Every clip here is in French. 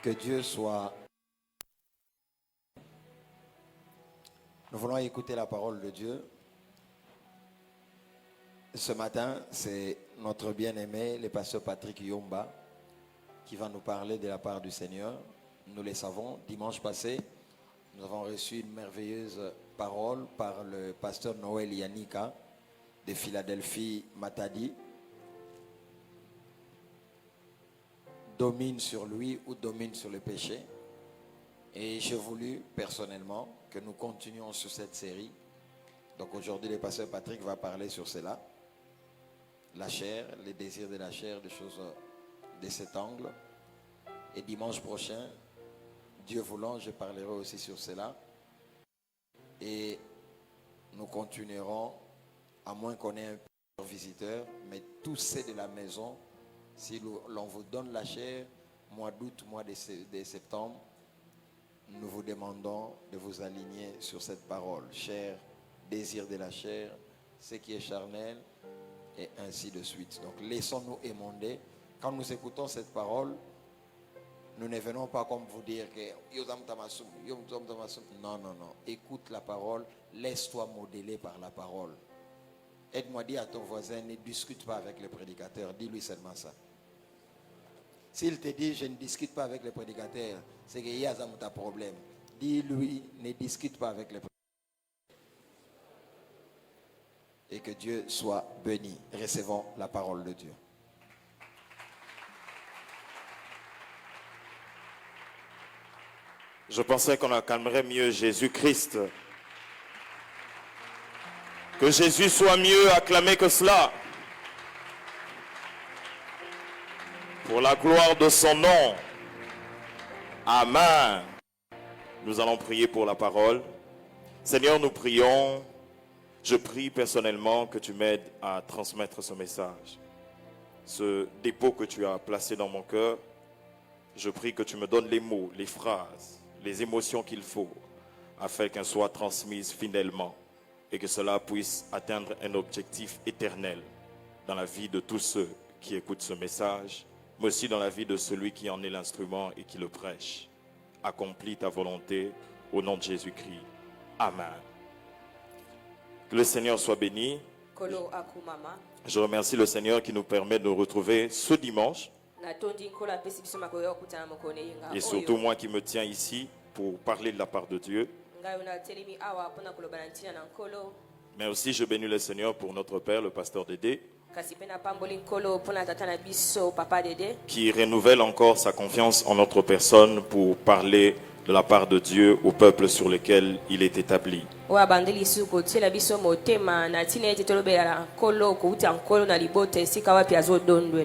Que Dieu soit... Nous voulons écouter la parole de Dieu. Ce matin, c'est notre bien-aimé, le pasteur Patrick Yomba, qui va nous parler de la part du Seigneur. Nous le savons, dimanche passé, nous avons reçu une merveilleuse parole par le pasteur Noël Yannika de Philadelphie Matadi. Domine sur lui ou domine sur le péché. Et j'ai voulu personnellement que nous continuions sur cette série. Donc aujourd'hui, le pasteur Patrick va parler sur cela. La chair, les désirs de la chair, des choses de cet angle. Et dimanche prochain, Dieu voulant, je parlerai aussi sur cela. Et nous continuerons, à moins qu'on ait un visiteur, mais tous ceux de la maison, si l'on vous donne la chair, mois d'août, mois de septembre, nous vous demandons de vous aligner sur cette parole. Chair, désir de la chair, ce qui est charnel, et ainsi de suite. Donc laissons-nous émonder. Quand nous écoutons cette parole, nous ne venons pas comme vous dire que non, non, non. Écoute la parole, laisse-toi modeler par la parole. Aide-moi à dire à ton voisin, ne discute pas avec le prédicateur. Dis-lui seulement ça. S'il te dit, je ne discute pas avec le prédicateur, c'est qu'il y a un problème. Dis-lui, ne discute pas avec le prédicateur. Et que Dieu soit béni. Recevons la parole de Dieu. Je pensais qu'on acclamerait mieux Jésus-Christ. Que Jésus soit mieux acclamé que cela. Pour la gloire de son nom. Amen. Nous allons prier pour la parole. Seigneur, nous prions. Je prie personnellement que tu m'aides à transmettre ce message. Ce dépôt que tu as placé dans mon cœur, je prie que tu me donnes les mots, les phrases, les émotions qu'il faut afin qu'elles soient transmises fidèlement et que cela puisse atteindre un objectif éternel dans la vie de tous ceux qui écoutent ce message, mais aussi dans la vie de celui qui en est l'instrument et qui le prêche. Accomplis ta volonté au nom de Jésus-Christ. Amen. Que le Seigneur soit béni. Je remercie le Seigneur qui nous permet de nous retrouver ce dimanche. Et surtout moi qui me tiens ici pour parler de la part de Dieu. Mais aussi je bénis le Seigneur pour notre Père, le pasteur Dédé, qui renouvelle encore sa confiance en notre personne pour parler de la part de Dieu au peuple sur lequel il est établi.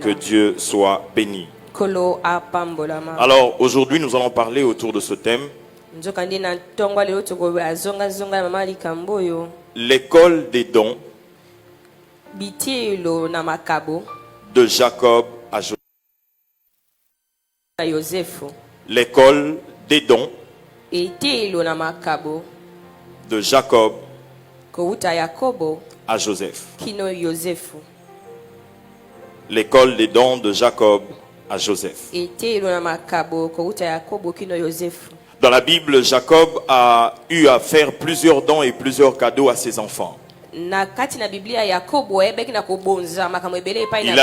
Que Dieu soit béni. Alors aujourd'hui nous allons parler autour de ce thème. L'école des dons de Jacob à Joseph. L'école des dons de Jacob à Joseph. L'école des dons de Jacob à Joseph. Dans la Bible, Jacob a eu à faire plusieurs dons et plusieurs cadeaux à ses enfants. Il a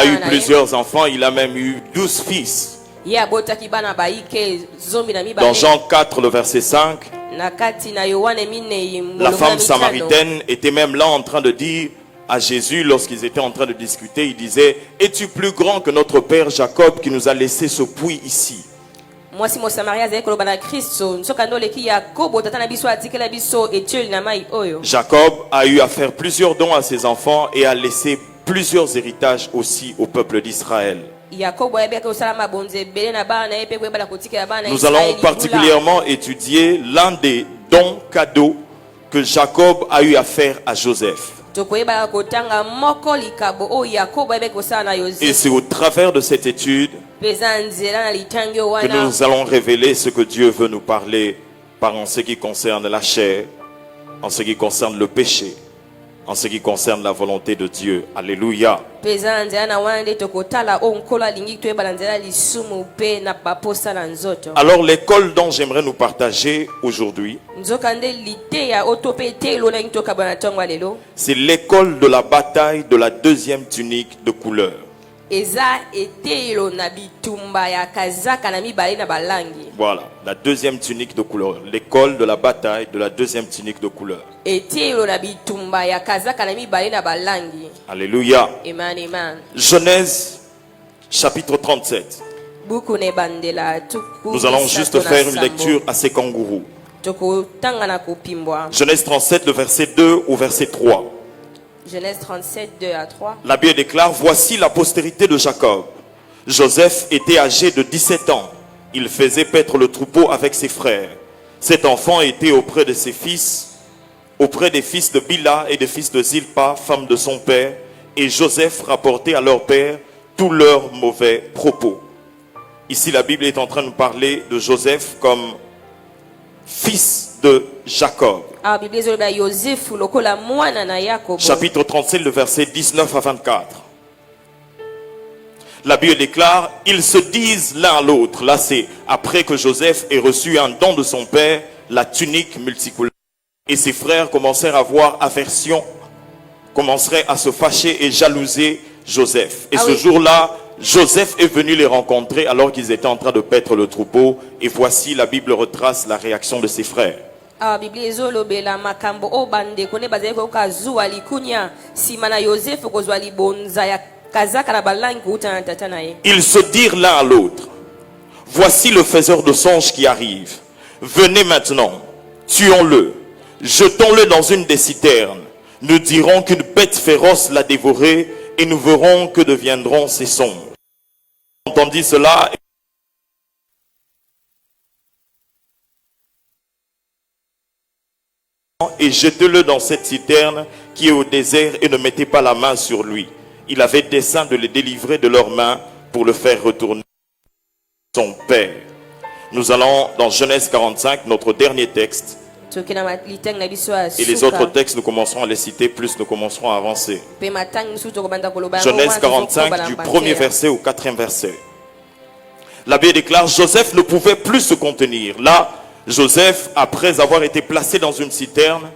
eu plusieurs enfants, il a même eu 12 fils. Dans Jean 4, le verset 5, la femme samaritaine était même là en train de dire à Jésus, lorsqu'ils étaient en train de discuter, il disait: es-tu plus grand que notre père Jacob qui nous a laissé ce puits ici? Jacob a eu à faire plusieurs dons à ses enfants et a laissé plusieurs héritages aussi au peuple d'Israël. Nous allons particulièrement étudier l'un des dons cadeaux que Jacob a eu à faire à Joseph. Et c'est au travers de cette étude que nous allons révéler ce que Dieu veut nous parler en ce qui concerne la chair, en ce qui concerne le péché, en ce qui concerne la volonté de Dieu. Alléluia. Alors l'école dont j'aimerais nous partager aujourd'hui, c'est l'école de la bataille de la deuxième tunique de couleur. Voilà, la deuxième tunique de couleur. L'école de la bataille de la deuxième tunique de couleur. Alléluia. Genèse chapitre 37. Nous allons juste faire une lecture assez kangourou. Genèse 37, le verset 2 au verset 3. Genèse 37, 2 à 3. La Bible déclare: voici la postérité de Jacob. Joseph était âgé de 17 ans. Il faisait paître le troupeau avec ses frères. Cet enfant était auprès de ses fils, auprès des fils de Bila et des fils de Zilpa, femme de son père. Et Joseph rapportait à leur père tous leurs mauvais propos. Ici, la Bible est en train de parler de Joseph comme fils de Jacob. Chapitre 37, le verset 19 à 24. La Bible déclare: ils se disent l'un à l'autre. Là, c'est après que Joseph ait reçu un don de son père, la tunique multicolore. Et ses frères commencèrent à avoir aversion, commenceraient à se fâcher et jalouser Joseph. Et ce jour-là, Joseph est venu les rencontrer alors qu'ils étaient en train de paître le troupeau. Et voici, la Bible retrace la réaction de ses frères. Ils se dirent l'un à l'autre: voici le faiseur de songes qui arrive. Venez maintenant, tuons-le, jetons-le dans une des citernes. Nous dirons qu'une bête féroce l'a dévoré et nous verrons que deviendront ses songes. Entendit cela, et jetez-le dans cette citerne qui est au désert et ne mettez pas la main sur lui. Il avait dessein de les délivrer de leurs mains pour le faire retourner à son père. Nous allons dans Genèse 45, notre dernier texte. Et les autres textes, nous commencerons à les citer, plus nous commencerons à avancer. Genèse 45, du premier verset au quatrième verset. La Bible déclare: Joseph ne pouvait plus se contenir. Là, Joseph, après avoir été placé dans une citerne,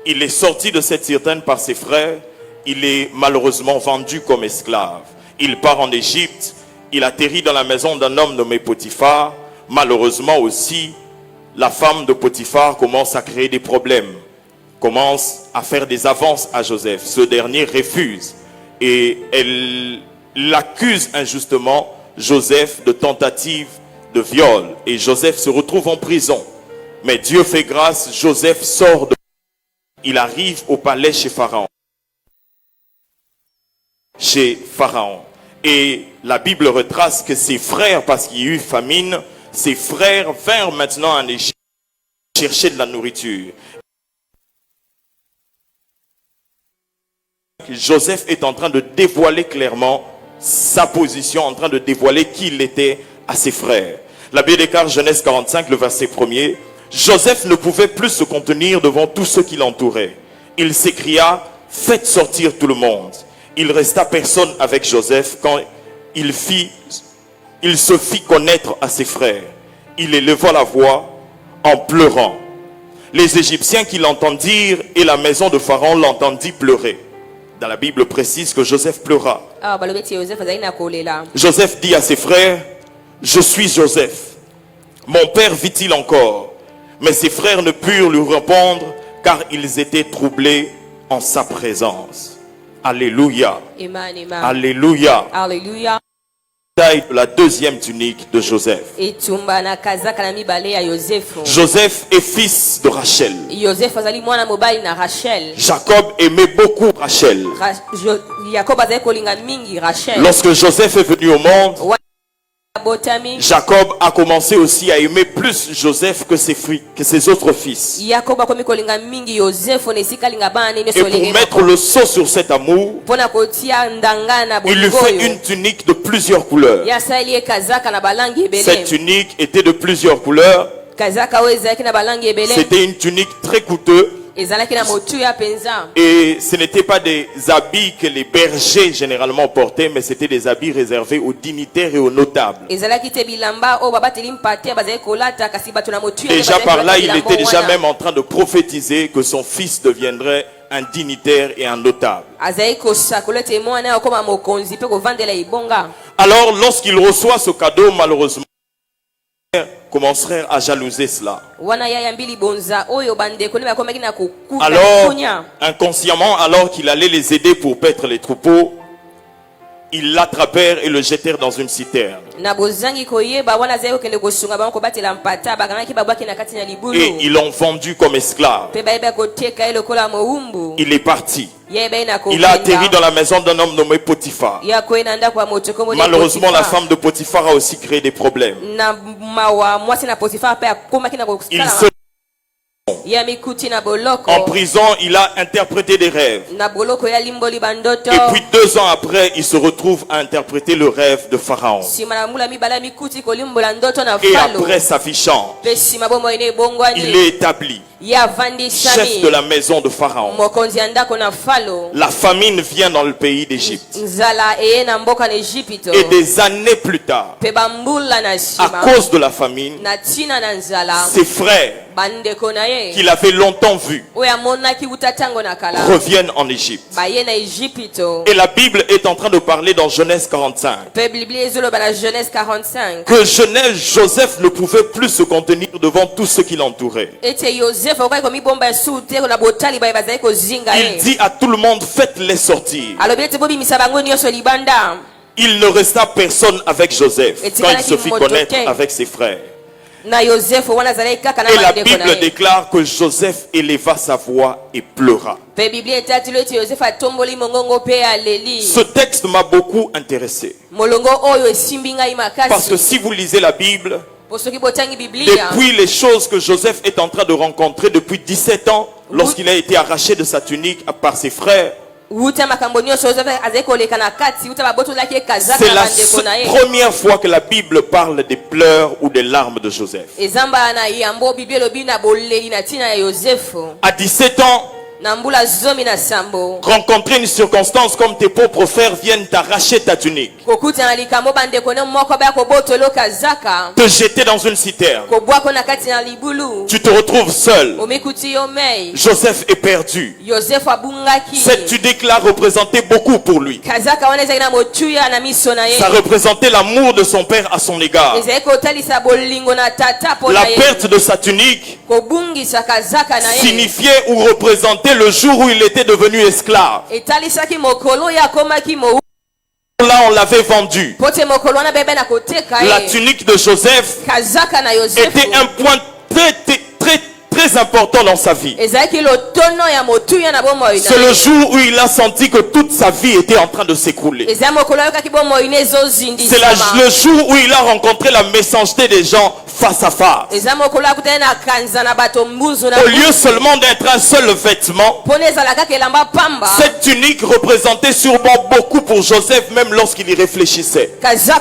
il est sorti de cette citerne par ses frères. Il est malheureusement vendu comme esclave. Il part en Égypte. Il atterrit dans la maison d'un homme nommé Potiphar. Malheureusement aussi, la femme de Potiphar commence à créer des problèmes, commence à faire des avances à Joseph. Ce dernier refuse et elle l'accuse injustement, Joseph, de tentative de viol. Et Joseph se retrouve en prison. Mais Dieu fait grâce, Joseph sort de... Il arrive au palais chez Pharaon. Et la Bible retrace que ses frères, parce qu'il y a eu famine, ses frères vinrent maintenant en Égypte chercher de la nourriture. Joseph est en train de dévoiler clairement sa position, en train de dévoiler qui il était à ses frères. La Bible déclare, Genèse 45, le verset 1er: Joseph ne pouvait plus se contenir devant tous ceux qui l'entouraient. Il s'écria: faites sortir tout le monde. Il resta personne avec Joseph quand il se fit connaître à ses frères. Il éleva la voix en pleurant. Les Égyptiens qui l'entendirent et la maison de Pharaon l'entendit pleurer. Dans la Bible précise que Joseph pleura. Joseph dit à ses frères: je suis Joseph. Mon père vit-il encore? Mais ses frères ne purent lui répondre car ils étaient troublés en sa présence. Alléluia. Alléluia. Alléluia. Taille de la deuxième tunique de Joseph. Joseph est fils de Rachel. Jacob aimait beaucoup Rachel. Lorsque Joseph est venu au monde, Jacob a commencé aussi à aimer plus Joseph que ses autres fils. Et pour mettre le sceau sur cet amour, il lui fait une tunique de plusieurs couleurs. Cette tunique était de plusieurs couleurs. C'était une tunique très coûteuse ezalaki na motuya penza. Et ce n'étaient pas des habits que les bergers généralement portaient, mais c'était des habits réservés aux dignitaires et aux notables. Ezalaki te bilamba o babateli mpate bazali kolata kasi bato na motuya. Déjà par là, il était déjà même en train de prophétiser que son fils deviendrait un dignitaire et un notable. Alors, lorsqu'il reçoit ce cadeau, malheureusement, commencerait à jalouser cela. Alors, inconsciemment, alors qu'il allait les aider pour paître les troupeaux, ils l'attrapèrent et le jetèrent dans une citerne. Et ils l'ont vendu comme esclave. Il est parti. Il a atterri dans la maison d'un homme nommé Potiphar. Malheureusement, la femme de Potiphar a aussi créé des problèmes. Il se En prison, il a interprété des rêves. Et puis 2 ans après, il se retrouve à interpréter le rêve de Pharaon. Et après s'affichant, il est établi chef de la maison de Pharaon. La famine vient dans le pays d'Égypte. Et des années plus tard, à cause de la famine, ses frères qu'il avait longtemps vus reviennent en Égypte. Et la Bible est en train de parler dans Genèse 45 que Joseph ne pouvait plus se contenir devant tout ce qui l'entourait. Il dit à tout le monde, faites-les sortir. Il ne resta personne avec Joseph quand il se fit connaître avec ses frères. Et la Bible déclare que Joseph éleva sa voix et pleura. Ce texte m'a beaucoup intéressé. Parce que si vous lisez la Bible, depuis les choses que Joseph est en train de rencontrer depuis 17 ans, lorsqu'il a été arraché de sa tunique par ses frères, c'est la première fois que la Bible parle des pleurs ou des larmes de Joseph. À 17 ans, rencontrer une circonstance comme tes propres frères viennent t'arracher ta tunique, te jeter dans une citerne, tu te retrouves seul. Joseph est perdu. Cette tunique là représentait beaucoup pour lui. Ça représentait l'amour de son père à son égard. La perte de sa tunique signifiait ou représentait le jour où il était devenu esclave. Là, on l'avait vendu. La tunique de Joseph était un point très important dans sa vie. C'est le jour où il a senti que toute sa vie était en train de s'écrouler. C'est le jour où il a rencontré la méchanceté des gens face à face. Au lieu seulement d'être un seul vêtement, cette tunique représentait sûrement beaucoup pour Joseph, même lorsqu'il y réfléchissait. C'est ce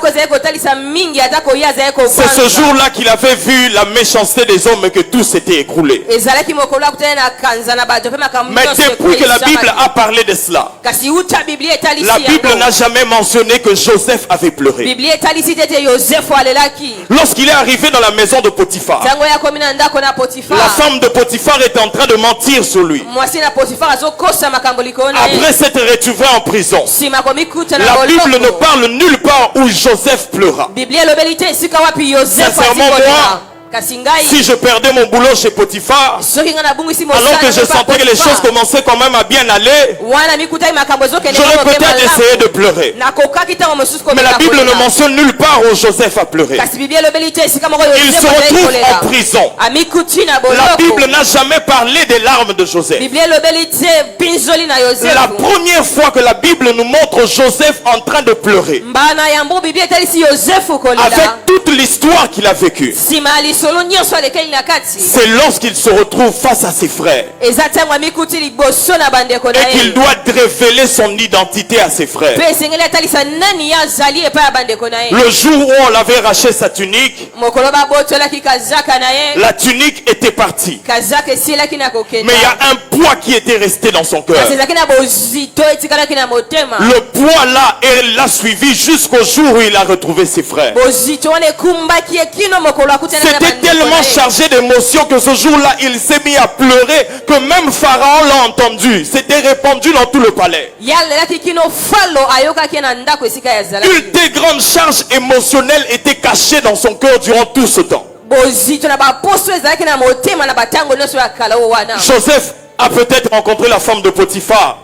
jour-là qu'il avait vu la méchanceté des hommes et que tout s'était écroulé. Mais depuis que la Bible a parlé de cela, la Bible n'a jamais mentionné que Joseph avait pleuré. Lorsqu'il est arrivé dans la maison de Potiphar, la femme de Potiphar était en train de mentir sur lui. Après s'être retrouvé en prison, la Bible ne parle nulle part où Joseph pleura. Sincèrement, moi, si je perdais mon boulot chez Potiphar, alors que je sentais que les choses commençaient quand même à bien aller, j'aurais peut-être essayé de pleurer. Mais la Bible ne mentionne nulle part où Joseph a pleuré. Il se retrouve en prison. La Bible n'a jamais parlé des larmes de Joseph. La première fois que la Bible nous montre Joseph en train de pleurer, avec toute l'histoire qu'il a vécue, masolo nyonso alekeli na kati c'est lorsqu'il se retrouve face à ses frères eza ntango amikuti liboso na bandeko na et qu'il ye doit révéler son identité à ses frères. mpe esengeli atalisa nani ye azali epai ya bandeko na ye. Le jour où on l'avait arraché sa tunique, mokolo babotolaki kazaka na ye la tunique était partie. kazaka esielaki na kokenda Mais il y a un poids qui était resté dans son cœur. kasi ezalaki na bozito etikalaki na motema Le poids là, elle l'a suivi jusqu'au jour où il a retrouvé ses frères. bozito wana ekumbaki ye kino mokolo akutana na C'était bandeko tellement na ye. chargé d'émotions que ce jour-là, il s'est mis à pleurer que même Pharaon l'a entendu. C'était répandu dans tout le palais. yalelaki kino falo ayokaki na ndako esika yazalaki Une des grandes charges émotionnelles était cachée dans son cœur durant tout ce temps. bozito na baposo ezalaki na motema na batango nyonso ya kala oyo wana Joseph a peut-être rencontré la femme de Potiphar,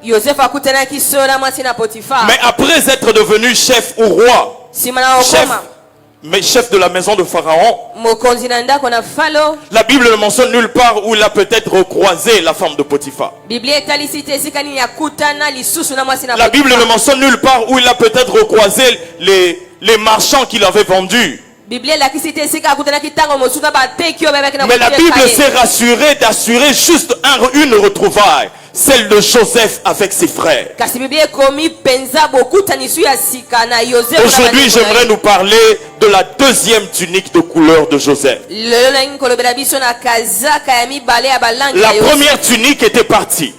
yosefu akutanaki so na mwasi na potifar mais après être devenu chef ou roi, nsima na okoma mais chef de la maison de Pharaon, mokonzi na ndako na falo la Bible ne mentionne nulle part où il a peut-être recroisé la femme de Potiphar. biblia etalisi te esika nini akutana lisusu na mwasi na La Bible ne Potifar. mentionne nulle part où il a peut-être recroisé les marchands qu'il avait vendus. biblia elakisi te esika akutanaki ntango mosusu na bateki oyo bayebaki na Mais la moteka Bible ye. s'est rassurée d'assurer juste une retrouvaille, celle de Joseph avec ses frères. kasi biblia ekomi mpenza bokutanisu ya sika na yosefu na Aujourd'hui, bandeko na j'aimerais ye. nous parler de la deuxième tunique de couleur de Joseph. lelo nalingi kolobela biso na kazaka ya mibale ya balangi La ya Yosefu. première tunique était partie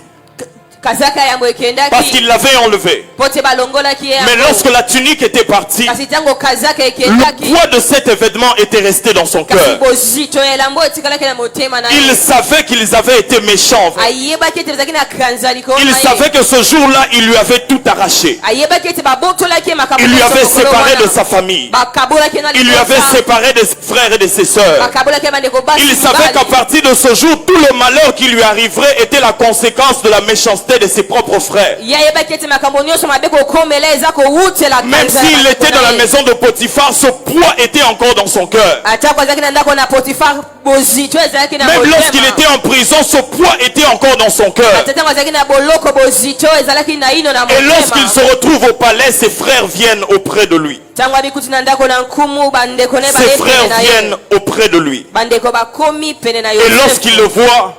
kazaka yango parce ekendaki qu'il l'avait enlevée. po te balongolaki ye Mais yango. lorsque la tunique était partie, kasi ntango kazaka le ekendaki poids de cet événement était resté dans son kasi cœur. bozito ya elambo etikalaki na motema na Il ye savait qu'ils avaient été méchants envers. ayebaki ete ezalaki na kanza likolo Il na ye. savait que ce jour-là, il lui avait tout arraché. ayebaki ete babotolaki ye makambo Il lui nyonso avait mokolo séparé wana. de sa famille. bakabolaki ye na Il lui avait libota. séparé de ses frères et de ses sœurs. bakabolaki ye bandeko basi Il savait qu'à mibali. partir de ce jour, tout le malheur qui lui arriverait était la conséquence de la méchanceté de ses propres frères. ye ayebaki ete makambo nyonso mabe kokomela eza kowutela Même kanza ya s'il bandeko était na dans la ye. maison de Potiphar, ce poids était encore dans son cœur. atako azalaki na ndako na potifar bozito ezalaki na Même lorsqu'il motema. était en prison, ce poids était encore dans son cœur. ata ntango azalaki na boloko bozito ezalaki na ino na Et lorsqu'il se motema retrouve au palais, ses frères viennent auprès de lui. ntango abikuti na ndako na nkumu bandeko ne Ses baye pene frères na ye viennent auprès de lui. bandeko bakomi pene na Et lorsqu'il le yosefu voit,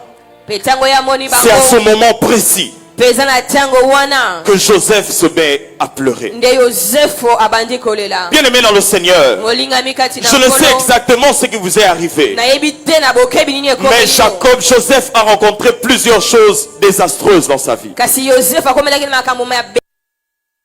mpe ntango yamoni c'est à ce bango moment précis mpe eza na ntango wana que Joseph se met à pleurer. nde yosefu abandi kolela Bien-aimé dans le Seigneur, molingami kati na je ne sais nkolo exactement ce qui vous est arrivé. nayebi te na bokebi nini Mais ekomi Joseph a rencontré plusieurs choses désastreuses dans sa vie. kasi yosefu akomelaki na makambo mabe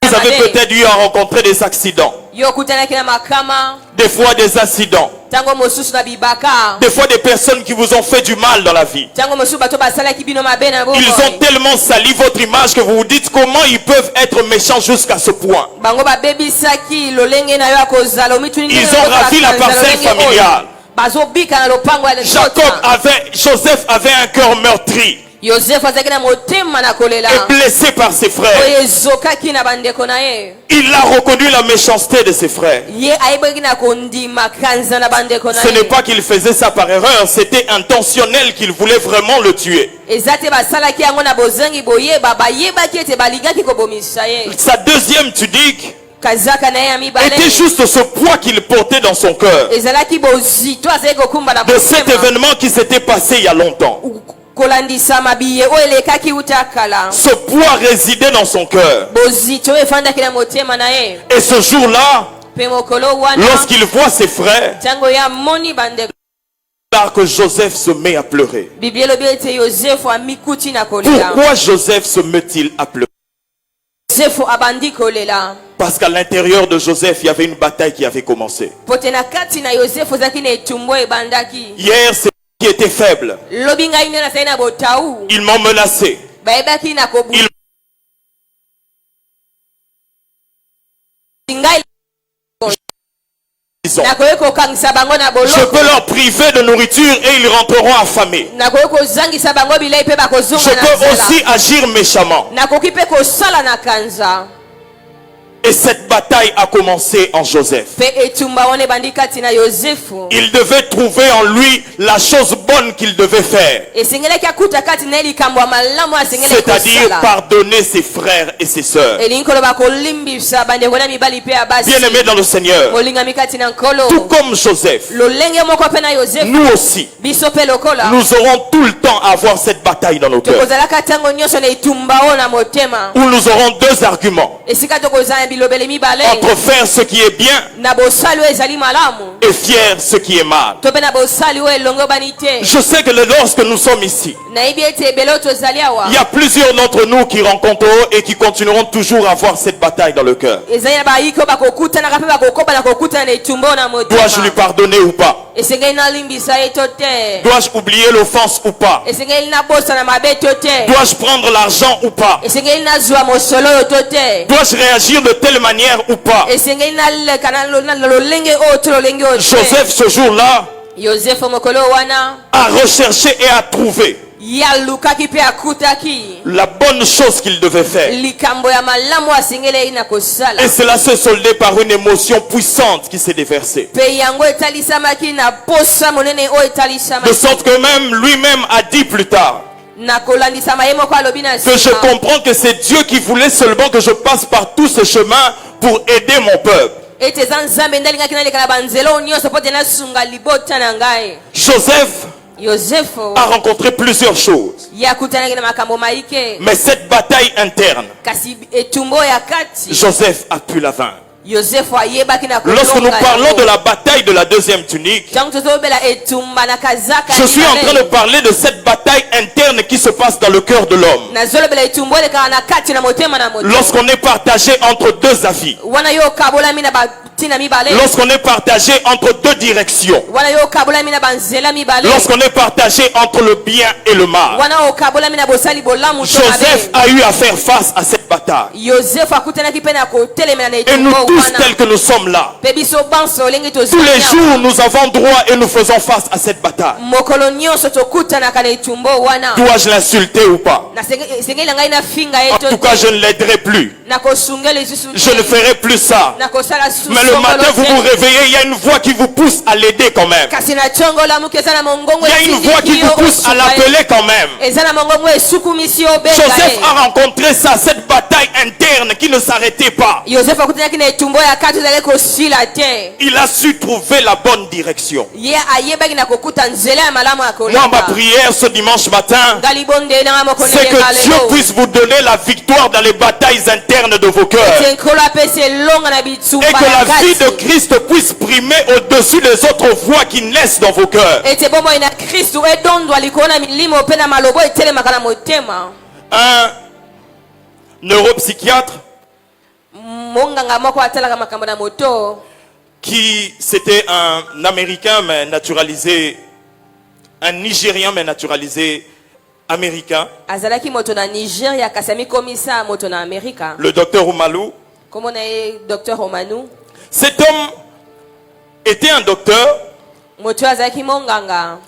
Vous avez peut-être eu à rencontrer des accidents, yo okutanaki na makama des fois des incidents, ntango mosusu na bibaka des fois des personnes qui vous ont fait du mal dans la vie. ntango mosusu bato basalaki bino mabe na Ils bomoi ont tellement sali votre image que vous vous dites comment ils peuvent être méchants jusqu'à ce point. bango babebisaki lolenge na yo ya kozala omituni ndenge Ils ont okozala ravi la kanza parcelle lolenge oyo. familiale. bazobika na lopango ya Joseph avait un cœur meurtri yosefu azalaki na motema na kolela et blessé par ses frères. oyo ezokaki na bandeko na ye Il a reconnu la méchanceté de ses frères. ye ayebaki na kondima kanza na bandeko na Ce n'est ye pas qu'il faisait ça par erreur, c'était intentionnel qu'il voulait vraiment le tuer. eza te basalaki yango na bozangi boyeba bayebaki ete balingaki kobomisa ye Sa deuxième tunique kazaka na ye ya mibale était juste ce poids qu'il portait dans son cœur. ezalaki bozito azalaki kokumba na De cet motema événement qui s'était passé il y a longtemps. kolandisa mabiye oyo elekaki uta kala Ce poids résidait dans son cœur. bozito oyo efandaki na motema na ye Et ce jour-là, mpe mokolo wana lorsqu'il voit ses frères, ntango ya moni bandeko alors que Joseph se met à pleurer. biblia elobi ete yosefu amikuti na kolela Pourquoi Joseph se met-il à pleurer? yosefu abandi kolela Parce qu'à l'intérieur de Joseph, il y avait une bataille qui avait commencé. po te na kati na yosefu ezalaki na etumbu ebandaki Hier, c'est qui était faible. lobi ngai nde nazali na botau Ils m'ont menacé. bayebaki na kobu Ils ngai disent, nakoki kokangisa bango na je boloko peux leur priver de nourriture et ils rentreront affamés. nakoki kozangisa bango bilei mpe Je bakozonga na peux nzela aussi agir méchamment. nakoki mpe kosala na kanza Et cette bataille a commencé en Joseph. mpe etumba wana ebandi kati na yosefu Il devait trouver en lui la chose bonne qu'il devait faire. esengelaki akuta kati na ye likambo ya malamu asengeli C'est-à-dire kosala pardonner ses frères et ses sœurs. elingi koloba kolimbisa bandeko na mibali mpe ya basi Bien-aimés dans le Seigneur, molingami kati na nkolo tout comme Joseph, lolenge moko mpe na yozefu nous aussi, biso mpe lokola nous aurons tout le temps à avoir cette bataille dans nos cœurs. tokozalaka ntango nyonso na etumba oyo na motema Où nous aurons deux arguments. esika tokozala na bilobele mibale Entre faire ce qui est bien na bosali oyo ezali malamu et fier ce qui est mal. to mpe na bosali oyo elongo bani te Je sais que lorsque nous sommes ici, nayebi ete ebele oyo tozali awa il y a plusieurs d'entre nous qui rencontreront et qui continueront toujours à avoir cette bataille dans le cœur. ezali na bayiki oyo bakokutanaka mpe bakokoba na kokutana na etumba oyo na Dois-je lui motema pardonner ou pas? esengeli nalimbisa ye to te Dois-je oublier l'offense ou pas? esengeli nabosana mabe to te Dois-je prendre l'argent ou pas? esengeli nazwa mosolo oyo to te Dois-je réagir de telle manière ou pas? esengeli naleka na lolenge oyo to lolenge oyo te Joseph, ce jour-là, yozefu mokolo wana a recherché et a trouvé ye alukaki mpe akutaki la bonne chose qu'il devait faire. likambo ya malamu asengeli na kosala Et cela se soldait par une émotion puissante qui s'est déversée. mpe yango etalisamaki na posa monene oyo De etalisamaki sorte que même lui-même a dit plus tard na kolandisama ye moko alobi na que je nsima comprends que c'est Dieu qui voulait seulement que je passe par tout ce chemin pour aider mon peuple. ete eza nzambe nde alingaki naleka na banzela oyo nyonso mpo te nasunga libota na ngai Joseph yozefu a rencontré plusieurs choses. ye akutanaki na makambo maike Mais cette bataille interne, kasi etumba oyo ya kati Joseph a pu la vaincre. yozefu ayebaki na Lorsque nous kolonga parlons yango. de la bataille de la deuxième tunique, ntango tozobela etumba na kazaka je suis en train de parler de cette bataille interne qui se passe dans le cœur de l'homme. nazolobela etumba oyo elekaka na kati na motema na moto Lorsqu'on est partagé entre deux avis, wana yo okabolami na batina mibale lorsqu'on est partagé entre deux directions, wana yo okabolami na banzela mibale lorsqu'on est partagé entre le bien et le mal, wana okabolami na bosali bolamu to Joseph mabe a eu à faire face à cette bataille. yozefu akutanaki mpe na kotelemela na Et etumba nous oyo tous wana tels que nous sommes là, mpe biso banso olenge tous les tozali jours nous avons droit et nous faisons face à cette bataille. mokolo nyonso tokutanaka na etumba oyo wana Dois-je l'insulter ou pas? esengeli na ngai nafinga ye En to tout cas, je ne l'aiderai plus. nakosunga lisusu Je ne ferai plus ça. nakosala susu Mais le matin, vous vous songolo te. réveillez, il y a une voix qui vous pousse à l'aider quand même. kasi na ntongo olamuki eza na mongongo Il y a une voix qui esindiki vous yo pousse à osunga ye. l'appeler quand même. eza na mongongo esukumisi yo obenga Joseph ye a rencontré ça, cette bataille interne qui ne s'arrêtait pas. yozefu akutanaki na etumba oyo ya kati ozalaki kosila te Il a su trouver la bonne direction. ye ayebaki na kokuta nzela ya malamu ya Moi, ma kolemba prière ce dimanche matin, nga libonde nanga mokolo c'est que yenga Dieu lelo puisse vous donner la victoire dans les batailles internes de vos cœurs. ete nkolo apesa elonga na Et bitumba que ya la vie de kati Christ puisse primer au-dessus des autres voix qui naissent dans vos cœurs. ete bomoi na kristu edondwa likolo na milimo mpe na malobo etelemaka na motema Un neuropsychiatre monganga moko atalaka makambo na moto qui c'était un Américain mais naturalisé, un Nigérien mais naturalisé américain, azalaki moto na nigeria kasi amikomisa moto na amerika le docteur Oumalou. kombo na ye dr romanu Cet homme était un docteur. moto oyo azalaki monganga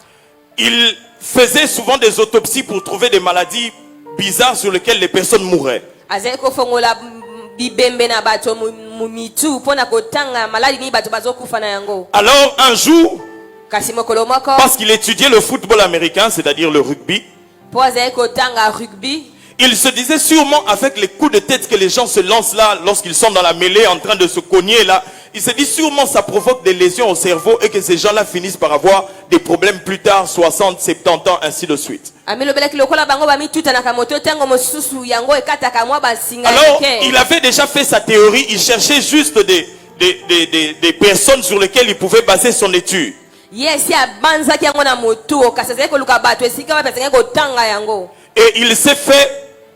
Il faisait souvent des autopsies pour trouver des maladies bizarres sur lesquelles les personnes mouraient. azalaki kofongola bibembe na bato mitu mpo na kotanga maladi nini bato bazokufa na yango Alors un jour, kasi mokolo moko parce qu'il étudiait le football américain, c'est-à-dire le rugby, mpo azalaki kotanga rugby il se disait sûrement avec les coups de tête que les gens se lancent là lorsqu'ils sont dans la mêlée en train de se cogner là, il se dit sûrement ça provoque des lésions au cerveau et que ces gens-là finissent par avoir des problèmes plus tard, 60, 70 ans, ainsi de suite. amilobelaki lokola bango bamitutanaka moto ntango mosusu yango ekataka mwa basinga Alors, mike il avait déjà fait sa théorie, il cherchait juste des personnes sur lesquelles il pouvait baser son étude. ye esi abanzaki yango na motu kasi azalaki koluka bato esika wapi azalaki kotanga yango Et il s'est fait,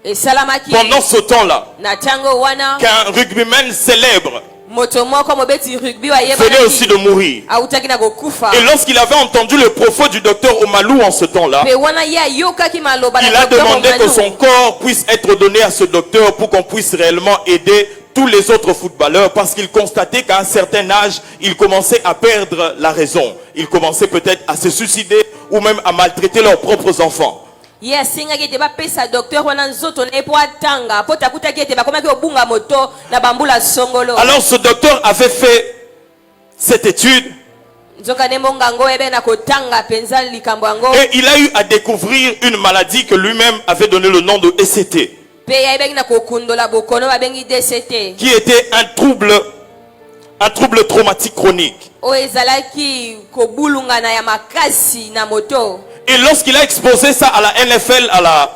esalamaki pendant ce temps-là, na ntango wana qu'un rugbyman célèbre moto moko mobeti rugby venait aussi de wayebanaki mourir. autaki na kokufa Et lorsqu'il avait entendu le propos du docteur Oumalou en ce temps-là, mpe wana ye ayokaki maloba il na a Dr. demandé que Romanu. son corps puisse être donné à ce docteur pour qu'on puisse réellement aider tous les autres footballeurs parce qu'il constatait qu'à un certain âge, ils commençaient à perdre la raison. Ils commençaient peut-être à se suicider ou même à maltraiter leurs propres enfants. ye asengaki ete bapesa docteur wana nzoto na ye mpo atanga mpo takutaki ete bakomaki kobunga moto na bambula songolo Alors ce docteur avait fait cette étude nzoka ne mongango ebe na kotanga penza likambo yango Et il a eu à découvrir une maladie que lui-même avait donné le nom de ECT, pe ya ebengi na kokundola bokono babengi DCT qui était un trouble traumatique chronique. o ezalaki kobulungana ya makasi na moto. Et lorsqu'il a exposé ça à la NFL, à la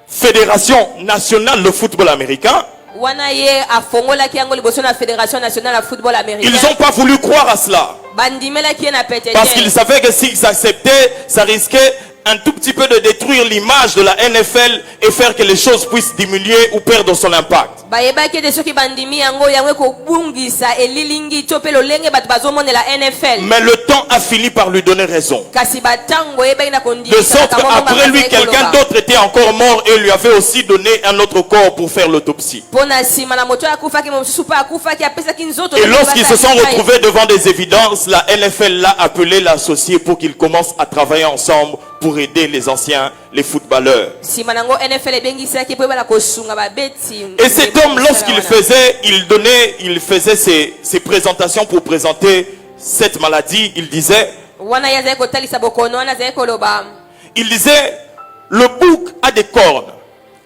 Fédération nationale de football américain, Wana ye afongolaki yango liboso na Fédération nationale de football américain. ils n'ont pas voulu croire à cela. Bandimelaki ye na pete Parce qu'ils savaient que s'ils acceptaient, ça risquait un tout petit peu de détruire l'image de la NFL et faire que les choses puissent diminuer ou perdre son impact. bayebaki ete soki bandimi yango yango ekobungisa elilingi to pe lolenge bato bazomonela NFL. Mais le temps a fini par lui donner raison. Kasi batango eyebaki na De kondimisa sorte qu'après lui, quelqu'un d'autre était encore mort et lui avait aussi donné un autre corps pour faire l'autopsie. mpona nsima na moto akufaki mosusu mpe akufaki apesaki nzoto. Et lorsqu'ils se sont retrouvés devant des évidences, la NFL l'a appelé l'associé pour qu'ils commencent à travailler ensemble pour aider les anciens, les footballeurs. nsima nango NFL ebengisaki mpo ebala kosunga babeti. Et cet homme, lorsqu'il faisait ses présentations pour présenter cette maladie, il disait, wana ye azali kotalisa bokono wana azali koloba le bouc a des cornes.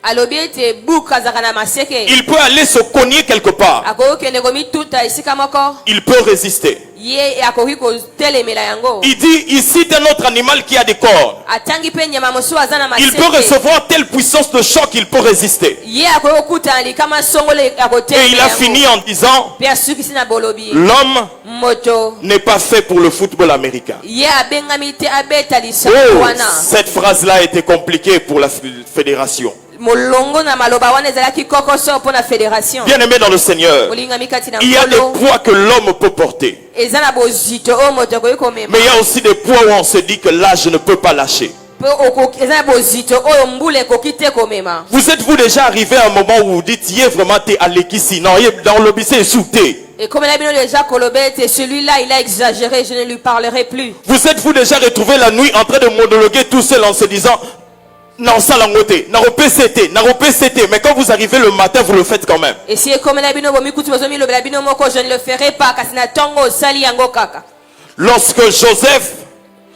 alobi ete buku azalaka na maseke Il peut aller se cogner quelque part. akoki kokende komituta esika moko Il peut résister. ye akoki kotelemela yango. Il dit, ici un autre animal qui a des cornes. atangi mpe nyama mosusu aza na Il peut maseke recevoir telle puissance de choc, il peut résister. ye akoki kokutana likama songolo ya Et il a kotelemela fini yango en disant, mpe asukisi na bolobi l'homme moto n'est pas fait pour le football américain. ye abengami te abeta lisango Oh, wana. cette phrase-là était compliquée pour la fédération. molongo na maloba wana ezalaki kokoso mpo na fédération. Bien aimé dans le Seigneur, olingami kati na il y a des nkolo poids que l'homme peut porter. eza na bozito oyo moto akoki komema Mais il y a aussi des poids où on se dit que là, je ne peux pas lâcher. mpe eza na bozito oyo mbula ekoki te komema. Vous êtes-vous déjà arrivé à un moment où vous dites, il est vraiment t'es à l'équisi, non, il est dans le bissé et souté. ekomela bino déjà koloba ete celui-là il a exagéré, je ne lui parlerai plus. Vous êtes-vous déjà retrouvé la nuit en train de monologuer tout seul en se disant, non, ça l'a noté, n'a repécé, mais quand vous arrivez le matin, vous le faites quand même. esi ekomela bino bomikuti bozomilobela bino moko je ne le ferai pas kasi na ntongo osali yango kaka. Lorsque Joseph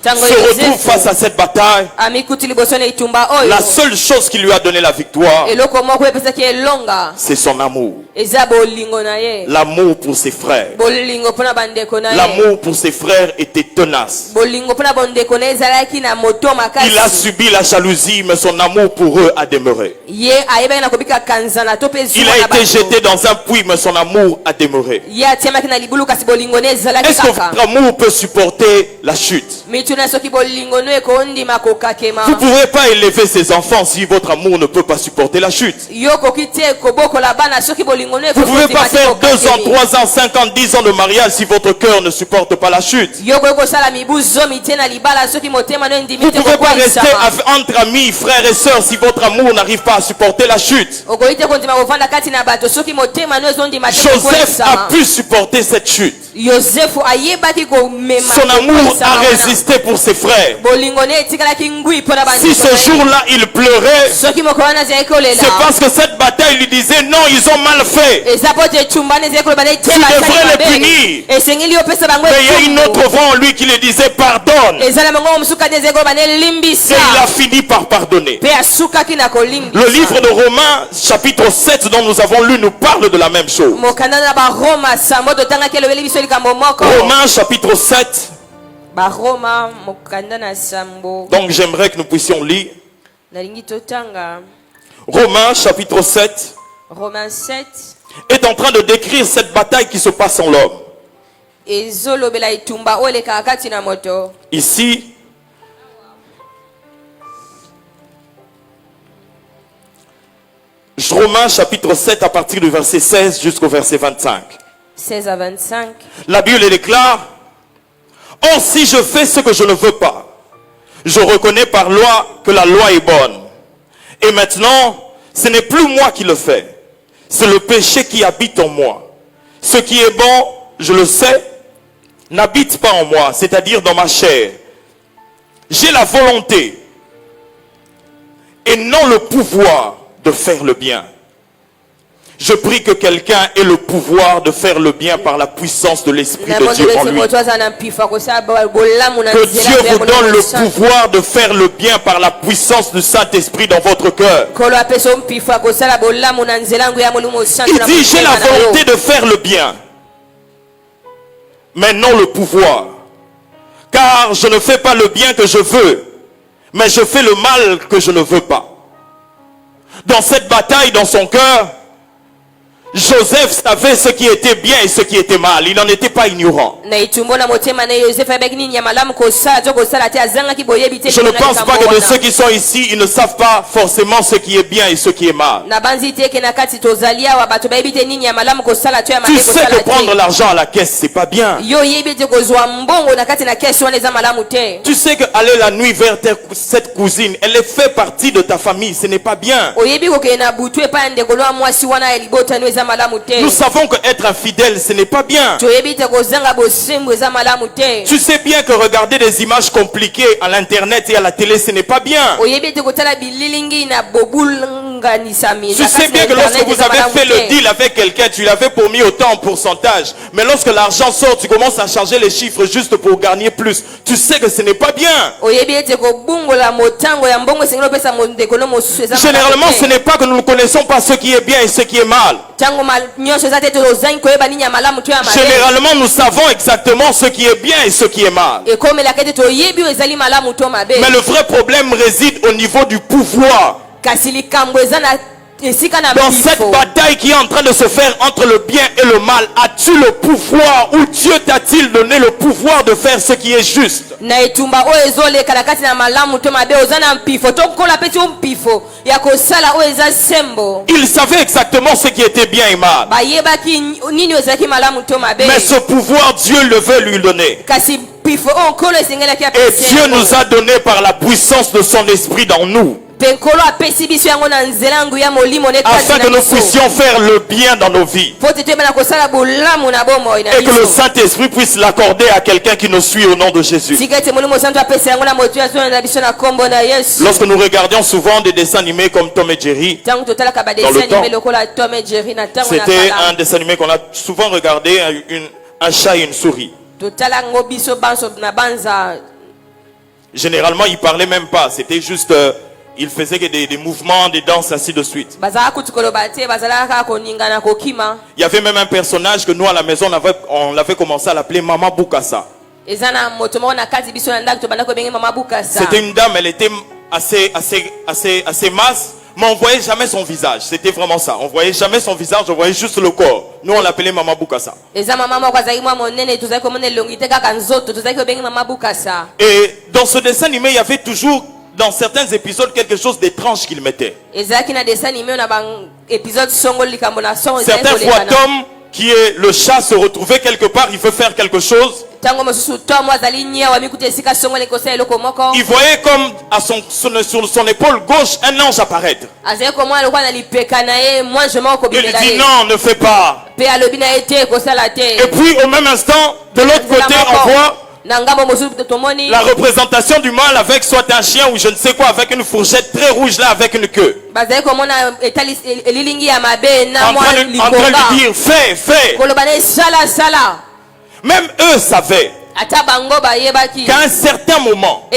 ntango se retrouve face à cette bataille, amikuti liboso na itumba oyo la seule chose qui lui a donné la victoire, eloko moko epesaki elonga c'est son amour. eza bolingo na ye. L'amour pour ses frères. bolingo mpona bandeko na ye. L'amour pour ses frères était tenace. bolingo mpona bandeko na ye ezalaki na moto makasi. Il a subi la jalousie, mais son amour pour eux a demeuré. ye ayebaki na kobika kanzana to mpe Il zuwa a na été bato. jeté dans un puits, mais son amour a demeuré. ye atiamaki na libulu kasi bolingo ne ezalaki Est-ce que kaka. votre amour peut supporter la chute? mituna soki bolingo no ekondima kokakema. Vous ne pouvez pas élever ses enfants si votre amour ne peut pas supporter la chute. yo koki te kobokola bana soki bolingo no Vous ne pouvez pas ekondima te faire 2 ans, kokakemi. 3 ans, 5 ans, 10 ans de mariage si votre cœur ne supporte pas la chute. yo koki kosala mibu zomi te na libala soki motema no endimi Vous te ne pouvez pas rester kokwaisama. entre amis, frères et sœurs si votre amour n'arrive pas à supporter la chute. okoki te kondima kovanda kati na bato soki motema no ezondima te Joseph a kokwaisama. pu supporter cette chute. yosefu ayebaki komema Son amour kokwaisama a wana. résisté pour ses frères. bolingo ne etikalaki ngwi mpona Si ce bandeko na ye. jour-là il pleurait, soki moko wana azalaki kolela c'est parce que cette bataille lui disait non, ils ont mal fait. eza po te etumbani ezali koloba na Tu devrais les punir. esengeli opesa bango Mais il y a une etumbu. autre voix en lui qui lui disait pardonne. ezala bango mosusu kati ezali koloba na Et elimbisa il a fini par pardonner. mpe asukaki na kolimbisa. Le livre de Romains, chapitre 7, dont nous avons lu, nous parle de la même chose. mokanda na baroma sambo totangaki elobeli biso likambo moko. Romains, chapitre 7. baroma mokanda na sambo Donc j'aimerais que nous puissions lire. nalingi totanga. Romains, chapitre 7, romain 7 est en train de décrire cette bataille qui se passe en l'homme. ezolobela etumba oyo elekaka kati na moto. Ici, Romains chapitre 7 à partir du verset 16 jusqu'au verset 25. 16 à 25. La Bible déclare, « Or si je fais ce que je ne veux pas, je reconnais par loi que la loi est bonne. Et maintenant, ce n'est plus moi qui le fais, c'est le péché qui habite en moi. Ce qui est bon, je le sais, n'habite pas en moi, c'est-à-dire dans ma chair. J'ai la volonté et non le pouvoir de faire le bien. Je prie que quelqu'un ait le pouvoir de faire le bien par la puissance de l'Esprit de Dieu en lui. Que Dieu vous donne le pouvoir de faire le bien par la puissance du Saint-Esprit dans votre cœur. Il dit, j'ai la volonté de faire le bien, mais non le pouvoir. Car je ne fais pas le bien que je veux, mais je fais le mal que je ne veux pas. Dans cette bataille, dans son cœur, Joseph savait ce qui était bien et ce qui était mal. Il n'en était pas ignorant. Je ne pense pas que de ceux qui sont ici, ils ne savent pas forcément ce qui est bien et ce qui est mal. Tu sais que prendre l'argent à la caisse, c'est pas bien. Tu sais que aller la nuit vers cette cousine, elle fait partie de ta famille, ce n'est pas bien. Nous savons que être infidèle, ce n'est pas bien. Tu sais bien que regarder des images compliquées à l'internet et à la télé, ce n'est pas bien. Tu sais bien que lorsque vous avez fait le deal avec quelqu'un, tu l'avais promis autant en pourcentage. Mais lorsque l'argent sort, tu commences à changer les chiffres juste pour gagner plus. Tu sais que ce n'est pas bien. Généralement, ce n'est pas que nous ne connaissons pas ce qui est bien et ce qui est mal. Généralement, nous savons exactement ce qui est bien et ce qui est mal. Mais le vrai problème réside au niveau du pouvoir. Dans cette bataille qui est en train de se faire entre le bien et le mal, as-tu le pouvoir, ou Dieu t'a-t-il donné le pouvoir de faire ce qui est juste? Il savait exactement ce qui était bien et mal. Mais ce pouvoir, Dieu le veut lui donner. Et Dieu nous a donné par la puissance de son esprit dans nous, afin que nous puissions faire le bien dans nos vies. Et que le Saint-Esprit puisse l'accorder à quelqu'un qui nous suit au nom de Jésus. Lorsque nous regardions souvent des dessins animés comme Tom et Jerry, dans le temps, c'était un dessin animé qu'on a souvent regardé, un chat et une souris. Généralement, il parlait même pas. C'était juste... il faisait que des mouvements, des danses, ainsi de suite. Il y avait même un personnage que nous à la maison, on l'avait commencé à l'appeler Maman Bukasa. C'était une dame, elle était assez masse, mais on ne voyait jamais son visage. C'était vraiment ça. On ne voyait jamais son visage, on voyait juste le corps. Nous on l'appelait Maman Bukasa. Et dans ce dessin animé, il y avait toujours, dans certains épisodes, quelque chose d'étrange qu'il mettait. Certaines fois, Tom, qui est le chat, se retrouvait quelque part, il veut faire quelque chose. Il voyait comme sur son épaule gauche un ange apparaître. Il dit non, ne fais pas. Et puis au même instant, de l'autre côté, on voit la représentation du mal avec soit un chien ou je ne sais quoi, avec une fourchette très rouge là, avec une queue. En train de dire fais. Même eux savaient qu'à un certain moment,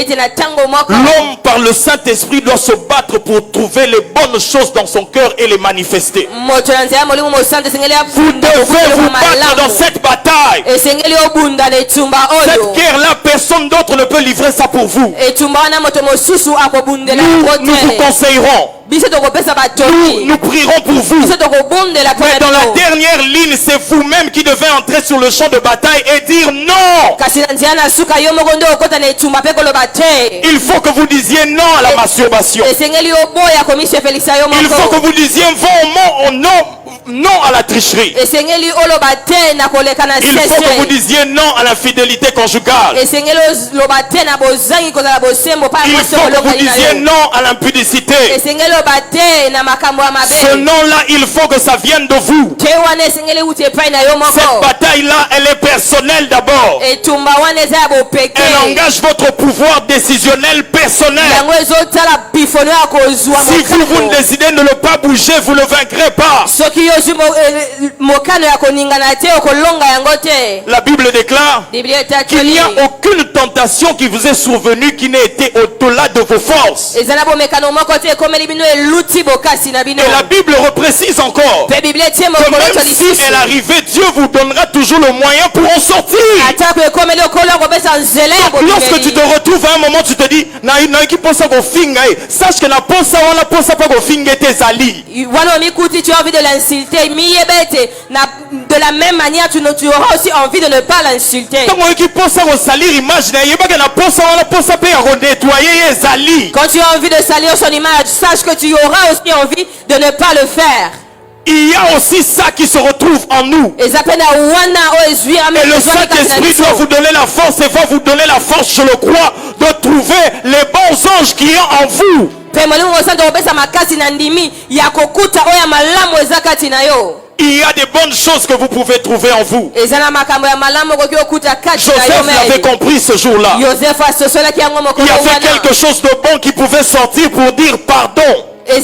l'homme par le Saint-Esprit doit se battre pour trouver les bonnes choses dans son cœur et les manifester. Vous devez vous battre dans cette bataille. Cette guerre-là, personne d'autre ne peut livrer ça pour vous. Nous vous conseillerons. Nous prierons pour vous. Mais dans la dernière ligne, c'est vous-même qui devez entrer sur le champ de bataille et dire non. Il faut que vous disiez non à la masturbation. Il faut que vous disiez non à la tricherie. Il faut que vous disiez non à l'infidélité conjugale. Il faut que vous disiez non à l'impudicité. Ce nom-là, il faut que ça vienne de vous. Cette bataille-là, elle est personnelle d'abord. Elle engage votre pouvoir décisionnel personnel. Si vous ne décidez de ne pas bouger, vous ne vaincrez pas. ozwi mokano ya koningana te okolonga yango te. La Bible déclare Biblia qu'il n'y a etatoli aucune tentation qui vous est survenue qui n'ait été au-delà de vos forces. eza na bomekano moko te ekomeli bino eluti bokasi na bino. Et la Bible reprécise encore Mpe Biblia etie que mokolo to même si lisusu elle arrivait, Dieu vous donnera toujours le moyen pour en sortir. atako ekomeli okolo kopesa nzela ya Lorsque tu te bobimeli. retrouves à un moment, tu te dis, naiki posa go finga, sache que na posa wana posa pas go finga tes alliés. Wana omikuti, tu as envie de l'insulter, miyebete na de la même manière tu auras aussi envie de ne pas l'insulter. Tant que posa go salir image na yeba que na posa wana posa pe go nettoyer les alliés. Quand tu as envie de salir son image, sache que tu auras aussi envie de ne pas le faire. Il y a aussi ça qui se retrouve en nous. Et le Saint-Esprit doit vous donner la force et va vous donner la force, je le crois, de trouver les bons anges qui sont en vous. Il y a des bonnes choses que vous pouvez trouver en vous. Joseph l'avait compris ce jour-là. Il y avait quelque chose de bon qui pouvait sortir pour dire pardon. Même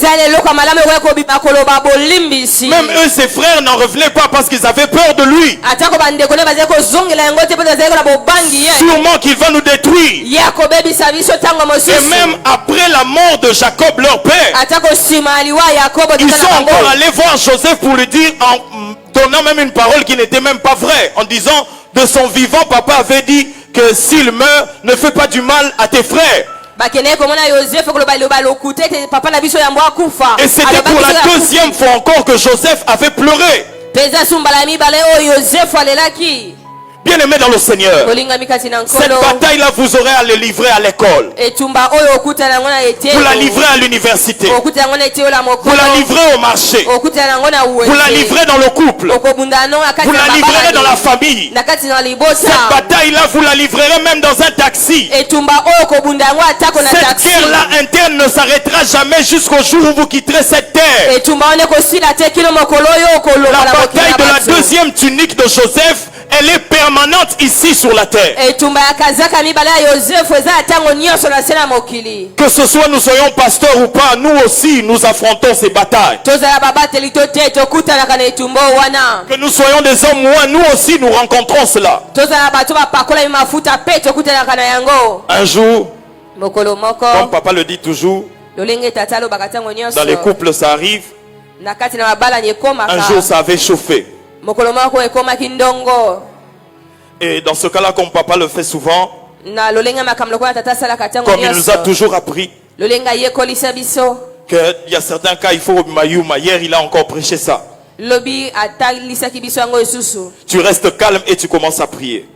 eux, ses frères, n'en revenaient pas parce qu'ils avaient peur de lui. Sûrement qu'il va nous détruire. Et même après la mort de Jacob, leur père, ils sont encore allés voir Joseph pour lui dire, en donnant même une parole qui n'était même pas vraie, en disant, de son vivant, papa avait dit que s'il meurt, ne fais pas du mal à tes frères. Et c'était pour la deuxième fois encore que Joseph avait pleuré. Bien-aimés dans le Seigneur, cette bataille-là, vous aurez à le livrer à l'école. Vous la livrez à l'université. Vous la livrez au marché. Vous la livrez dans le couple. Vous la livrez dans la famille. Cette bataille-là, vous la livrerez même dans un taxi. Cette guerre-là interne ne s'arrêtera jamais jusqu'au jour où vous quitterez cette terre. La bataille de la deuxième tunique de Joseph, elle est permanente ici sur la terre. Que ce soit nous soyons pasteurs ou pas, nous aussi nous affrontons ces batailles. Que nous soyons des hommes ou un, nous aussi nous rencontrons cela. Un jour, comme papa le dit toujours, dans les couples ça arrive. Un jour ça avait chauffé. Et dans ce cas-là, comme papa le fait souvent, comme il nous a toujours appris, qu'il y a certains cas, il faut mayuma. Hier, il a encore prêché ça. Tu restes calme et tu commences à prier.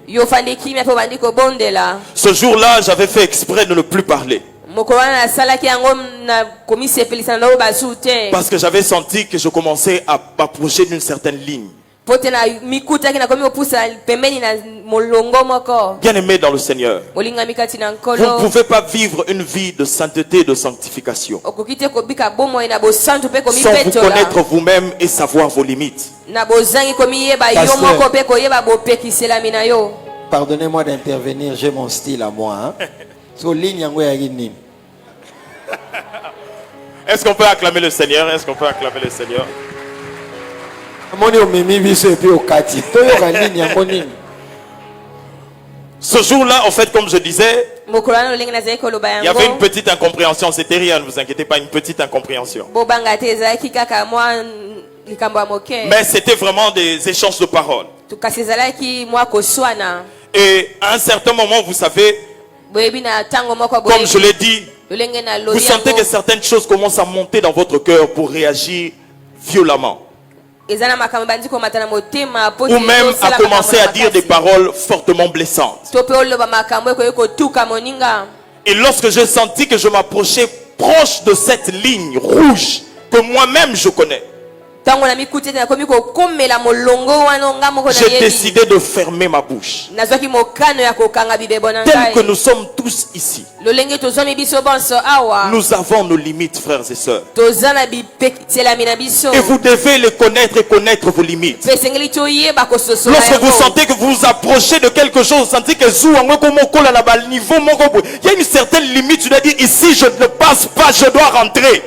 Ce jour-là, j'avais fait exprès de ne plus parler. Parce que j'avais senti que je commençais à m'approcher d'une certaine ligne. Bien-aimé dans le Seigneur, vous ne pouvez pas vivre une vie de sainteté, de sanctification, sans vous connaître vous-même et savoir vos limites. Pardonnez-moi d'intervenir, j'ai mon style à moi. Est-ce qu'on peut acclamer le Seigneur? Est-ce qu'on peut acclamer le Seigneur? Ce jour-là, en fait, comme je disais, il y avait une petite incompréhension. C'était rien, ne vous inquiétez pas, une petite incompréhension. Mais c'était vraiment des échanges de paroles. Et à un certain moment, vous savez, comme je l'ai dit, vous sentez que certaines choses commencent à monter dans votre cœur pour réagir violemment. Ou même à commencer à dire des paroles fortement blessantes. Et lorsque j'ai senti que je m'approchais proche de cette ligne rouge que moi-même je connais, j'ai décidé de fermer ma bouche. Tel que nous sommes tous ici, nous avons nos limites, frères et sœurs. Et vous devez les connaître et connaître vos limites. Lorsque vous sentez que vous vous approchez de quelque chose, vous sentez que il y a une certaine limite, tu dois dire ici je ne passe pas, je dois rentrer.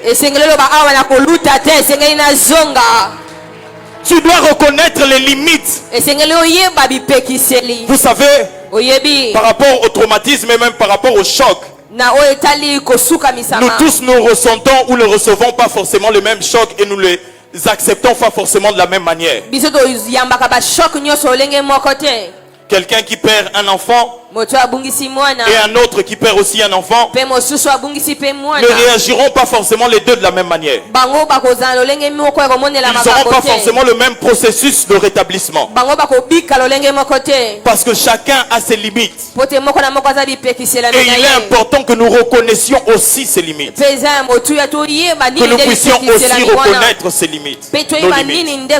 Tu dois reconnaître les limites. esengeli oyeba bipekiseli Vous savez, oyebi par rapport au traumatisme et même par rapport au choc, na oyo etali kosuka nous misama tous nous ressentons ou ne recevons pas forcément le même choc et nous les acceptons pas forcément de la même manière. biso toyambaka bashoke nyonso olenge moko te. Quelqu'un qui perd un enfant moto abungisi mwana et un autre qui perd aussi un enfant mpe mosusu abungisi mpe ne mwana réagiront pas forcément les deux de la même manière. bango bakozala lolenge moko ya komonela Ils n'auront makambo pas te forcément le même processus de rétablissement. bango bakobika lolenge moko te Parce que chacun a ses limites. po te moko na moko aza bipekiselami Et na il est ye important que nous reconnaissions aussi ses limites. mpe eza ya motuya toyeba Que nini nous nde puissions aussi bipekiselami wana reconnaître ses limites. mpe Nos toyeba limites. nini nde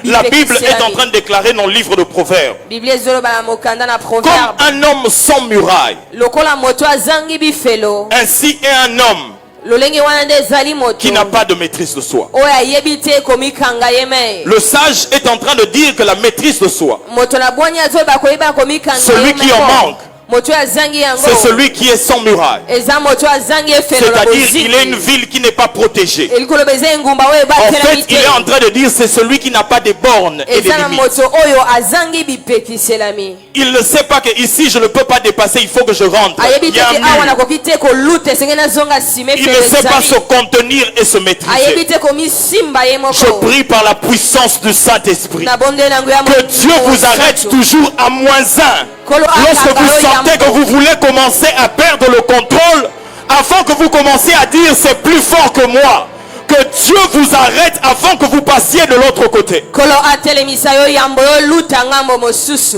La Bible est en train bipekiselami de déclarer dans le livre de Proverbes. biblia ezoloba na mokanda na Comme proverbe un homme sans muraille, lokola moto azangi bifelo ainsi est un homme lolenge wana nde ezali moto qui n'a pas de maîtrise de soi. oyo ayebi te komikanga ye me Le sage est en train de dire que la maîtrise de soi, moto na bwani azoyeba koyeba komikanga Celui ye qui en moko. manque, moto oyo azangi yango c'est celui qui est sans muraille. eza moto oyo azangi efelo na C'est-à-dire qu'il est une boziki ville qui n'est pas protégée. elikoloba eza engumba oyo En ebatelami fait, il est en te train de dire c'est celui qui n'a pas de bornes et de eza na limites. moto oyo azangi bipekiselami Il ne sait pas que ici je ne peux pas dépasser, il faut que je rentre. ayebi Il y te a un te awa mur. nakoki te koluta esengeli nazonga nsima Il ne efelo sait pas se ezali contenir et se ayebi maîtriser. te komisimba ye Je moko prie par la puissance du Saint-Esprit na bonde nango ya que Dieu vous arrête toujours à -1. Lorsque vous sentez que vous voulez commencer à perdre le contrôle, avant que vous commenciez à dire c'est plus fort que moi, que Dieu vous arrête avant que vous passiez de l'autre côté. kolo atelemisa yo yambo yo luta ngambo mosusu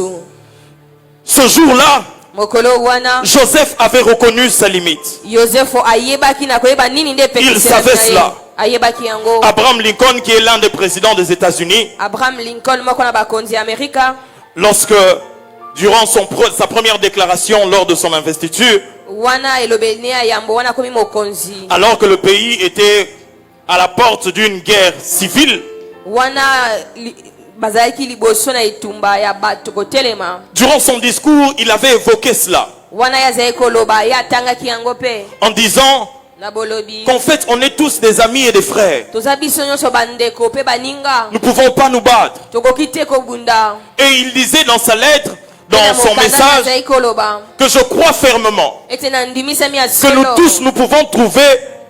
Ce jour-là, mokolo wana Joseph avait reconnu sa limite. yosefo ayebaki na koyeba nini nde Il savait cela. ayebaki yango Abraham Lincoln, qui est l'un des présidents des États-Unis, abraham lincoln moko na bakonzi ya amerika lorsque, durant sa première déclaration lors de son investiture, wana elobeli ya yambo wana komi mokonzi alors que le pays était à la porte d'une guerre civile, wana bazalaki liboso na etumba ya bato kotelema durant son discours, il avait évoqué cela wana ye azali koloba ye atangaki yango mpe en disant na bolobi qu'en fait, on est tous des amis et des frères. toza biso nyonso bandeko mpe baninga Nous ne pouvons pas nous battre. tokoki te kobunda Et il disait dans sa lettre, Mpe na dans son mokanda message, azali koloba que je crois fermement ete na ndimisami ya que nous solo tous, nous pouvons trouver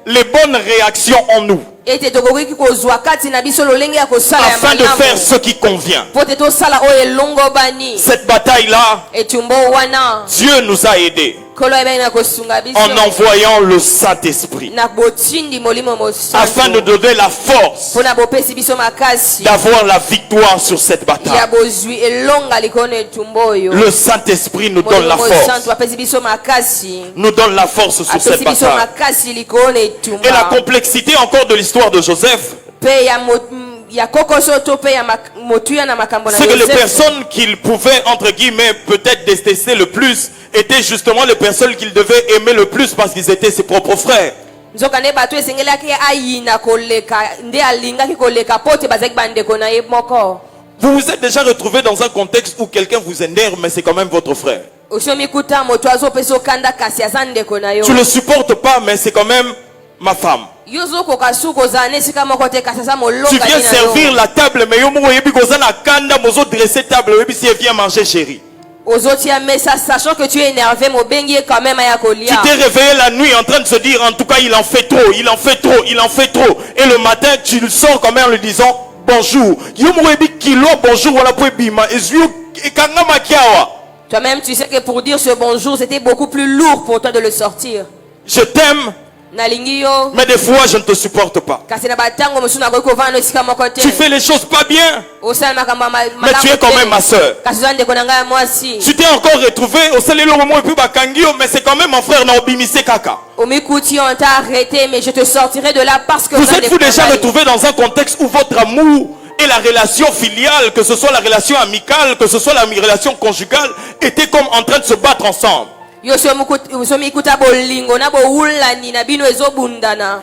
les bonnes réactions en nous ete tokoki kozwa kati na biso lolenge ya kosala ya afin de faire malamu ce qui convient. po te tosala oyo elongobani Cette bataille-là, etumbo wana Dieu nous a aidés kolo ayebaki na kosunga biso en envoyant le Saint-Esprit na botindi molimo afin de mosantu donner la force mpo na bopesi biso makasi d'avoir la victoire sur cette ya bataille. bozwi elonga likolo na etumbo oyo Le Saint-Esprit nous donne la molimo force, mosantu apesi biso makasi nous donne la force sur cette apesi biso bataille. makasi likolo na Et la etumba complexité encore de l'histoire de Joseph, mpe ya kokoso to mpe ya motuya na makambo na c'est que les Yosefu. personnes qu'il pouvait, entre guillemets, peut-être détester le plus, étaient justement les personnes qu'il devait aimer le plus parce qu'ils étaient ses propres frères. nzoka nde bato esengelaki ayina koleka nde alingaki koleka po te bazalaki bandeko na ye moko Vous vous êtes déjà retrouvé dans un contexte où quelqu'un vous énerve, mais c'est quand même votre frère. osomi kuta moto azopesa okanda kasi aza ndeko na yo Tu ne le supportes pas, mais c'est quand même ma femme. yo ozokoka su kozala na esika moko te kasi aza Tu molongani viens na servir yo la table, mais yo moko yebi kozana kanda mozo dresser table, yebi si elle vient manger chérie. ozotia mesa sachant que tu es énervé mobengi ye quand même aya Tu kolia t'es réveillé la nuit en train de se dire en tout cas il en fait trop, il en fait trop, il en fait trop. Et le matin tu le sors quand même en lui disant bonjour. Yo moko yebi kilo bonjour wala po bima ezio ekanga makiawa. toi-même tu sais que pour dire ce bonjour c'était beaucoup plus lourd pour toi de le sortir Je t'aime, nalingi yo mais des fois je ne te supporte pas. kasi na batango mosusu nakoki kovanda na esika moko te Tu fais les choses pas bien, osala makambo ya mais tu es quand même ma soeur. kasi oza ndeko na ngai ya mwasi Tu t'es encore retrouvé au salelo moment et puis bakangio, mais c'est quand même mon frère na obimise kaka. omikuti on t'a arrêté mais je te sortirai de là parce que Vous oza êtes-vous ndeko na déjà ngai. retrouvé dans un contexte où votre amour et la relation filiale, que ce soit la relation amicale, que ce soit la relation conjugale, étaient comme en train de se battre ensemble? yo somikuta bolingo na bowulani na bino ezobundana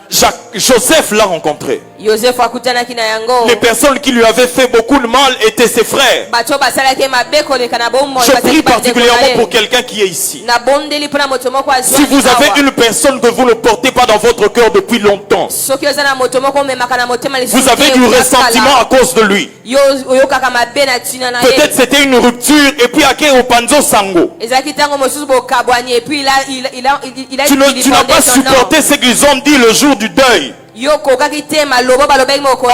Joseph l'a rencontré. Yosefu akutanaki na yango. Les personnes qui lui avaient fait beaucoup de mal étaient ses frères. Bato basalaki mabe koleka na bomoi. Je prie particulièrement pour quelqu'un qui est ici. Na bondeli pona moto moko azwa. Si vous avez une personne que vous ne portez pas dans votre cœur depuis longtemps, Soki oza na moto moko memaka na motema lisusu. vous avez du ressentiment à cause de lui. Yo oyokaka mabe na tina na ye. Peut-être c'était une rupture et puis ake opanzo sango. Ezaki tango mosusu bokabwani et puis il a Tu n'as pas supporté ce qu'ils ont dit le jour du deuil. En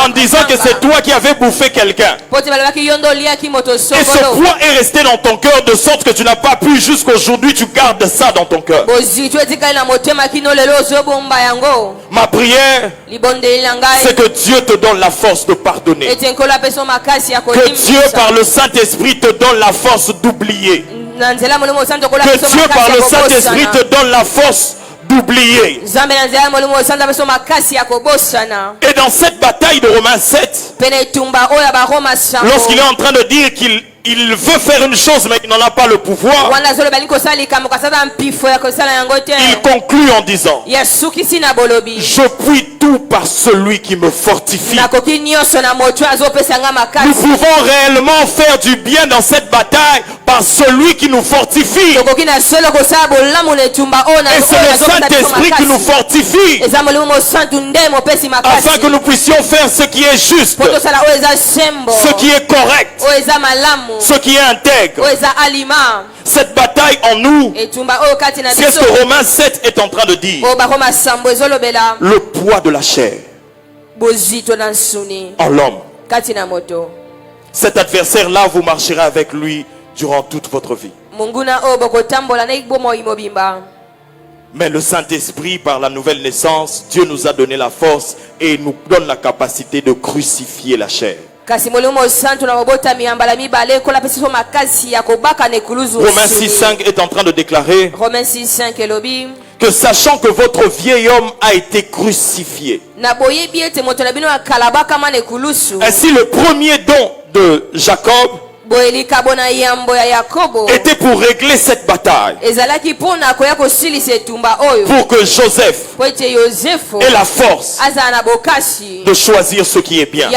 disant que c'est toi qui avais bouffé quelqu'un. Et ce poids est resté dans ton cœur de sorte que tu n'as pas pu jusqu'aujourd'hui, tu gardes ça dans ton cœur. Ma prière, c'est que Dieu te donne la force de pardonner. Que Dieu par le Saint-Esprit te donne la force d'oublier. Que Dieu par le Saint-Esprit te donne la force d'oublier. Et dans cette bataille de Romains 7, lorsqu'il est en train de dire qu'il veut faire une chose mais il n'en a pas le pouvoir, il conclut en disant: je puis tout par celui qui me fortifie. Nous pouvons réellement faire du bien dans cette bataille par celui qui nous fortifie. Et c'est le Saint-Esprit qui nous fortifie afin que nous puissions faire ce qui est juste, ce qui est correct, ce qui est intègre. Cette bataille en nous, c'est ce que Romains 7 est en train de dire. Le poids de la chair en l'homme. Cet adversaire-là, vous marcherez avec lui durant toute votre vie. Mais le Saint-Esprit, par la nouvelle naissance, Dieu nous a donné la force et nous donne la capacité de crucifier la chair. Romains 6,5 est en train de déclarer que sachant que votre vieil homme a été crucifié. Ainsi le premier don de Jacob était pour régler cette bataille, pour que Joseph ait la force de choisir ce qui est bien.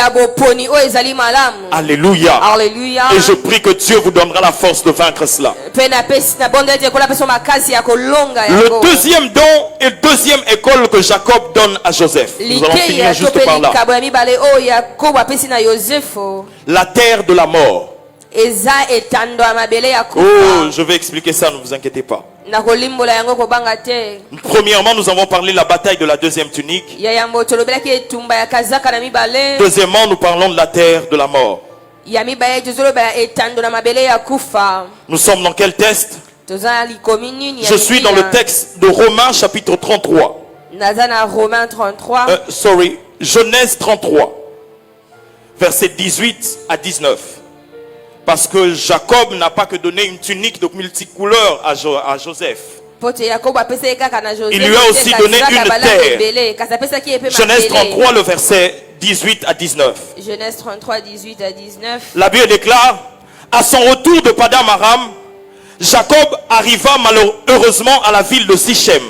Alléluia. Et je prie que Dieu vous donnera la force de vaincre cela. Le deuxième don et deuxième école que Jacob donne à Joseph, nous allons finir juste par là. La terre de la mort. Oh, je vais expliquer ça, ne vous inquiétez pas. Premièrement, nous avons parlé de la bataille de la deuxième tunique. Deuxièmement, nous parlons de la terre de la mort. Nous sommes dans quel texte? Je suis dans le texte de Romains chapitre 33. Genèse 33, versets 18 à 19. Parce que Jacob n'a pas que donné une tunique de multicouleurs à Joseph. Il lui a aussi donné une terre. Genèse 33, le verset 18 à 19. Genèse 33, 18 à 19. La Bible déclare: à son retour de Padam Aram, Jacob arriva malheureusement à la ville de Sichem,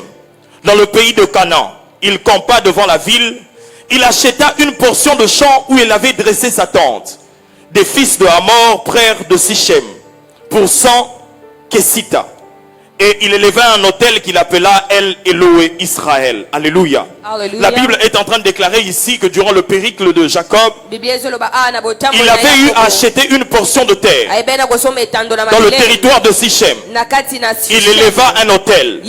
dans le pays de Canaan. Il campa devant la ville. Il acheta une portion de champ où il avait dressé sa tente. Des fils de Hamor, frères de Sichem, pour 100 Kessita. Et il éleva un autel qu'il appela El Eloé Israël. Alléluia. La Bible est en train de déclarer ici que durant le périple de Jacob, il avait eu à acheter une portion de terre dans le territoire de Sichem. Il éleva un autel.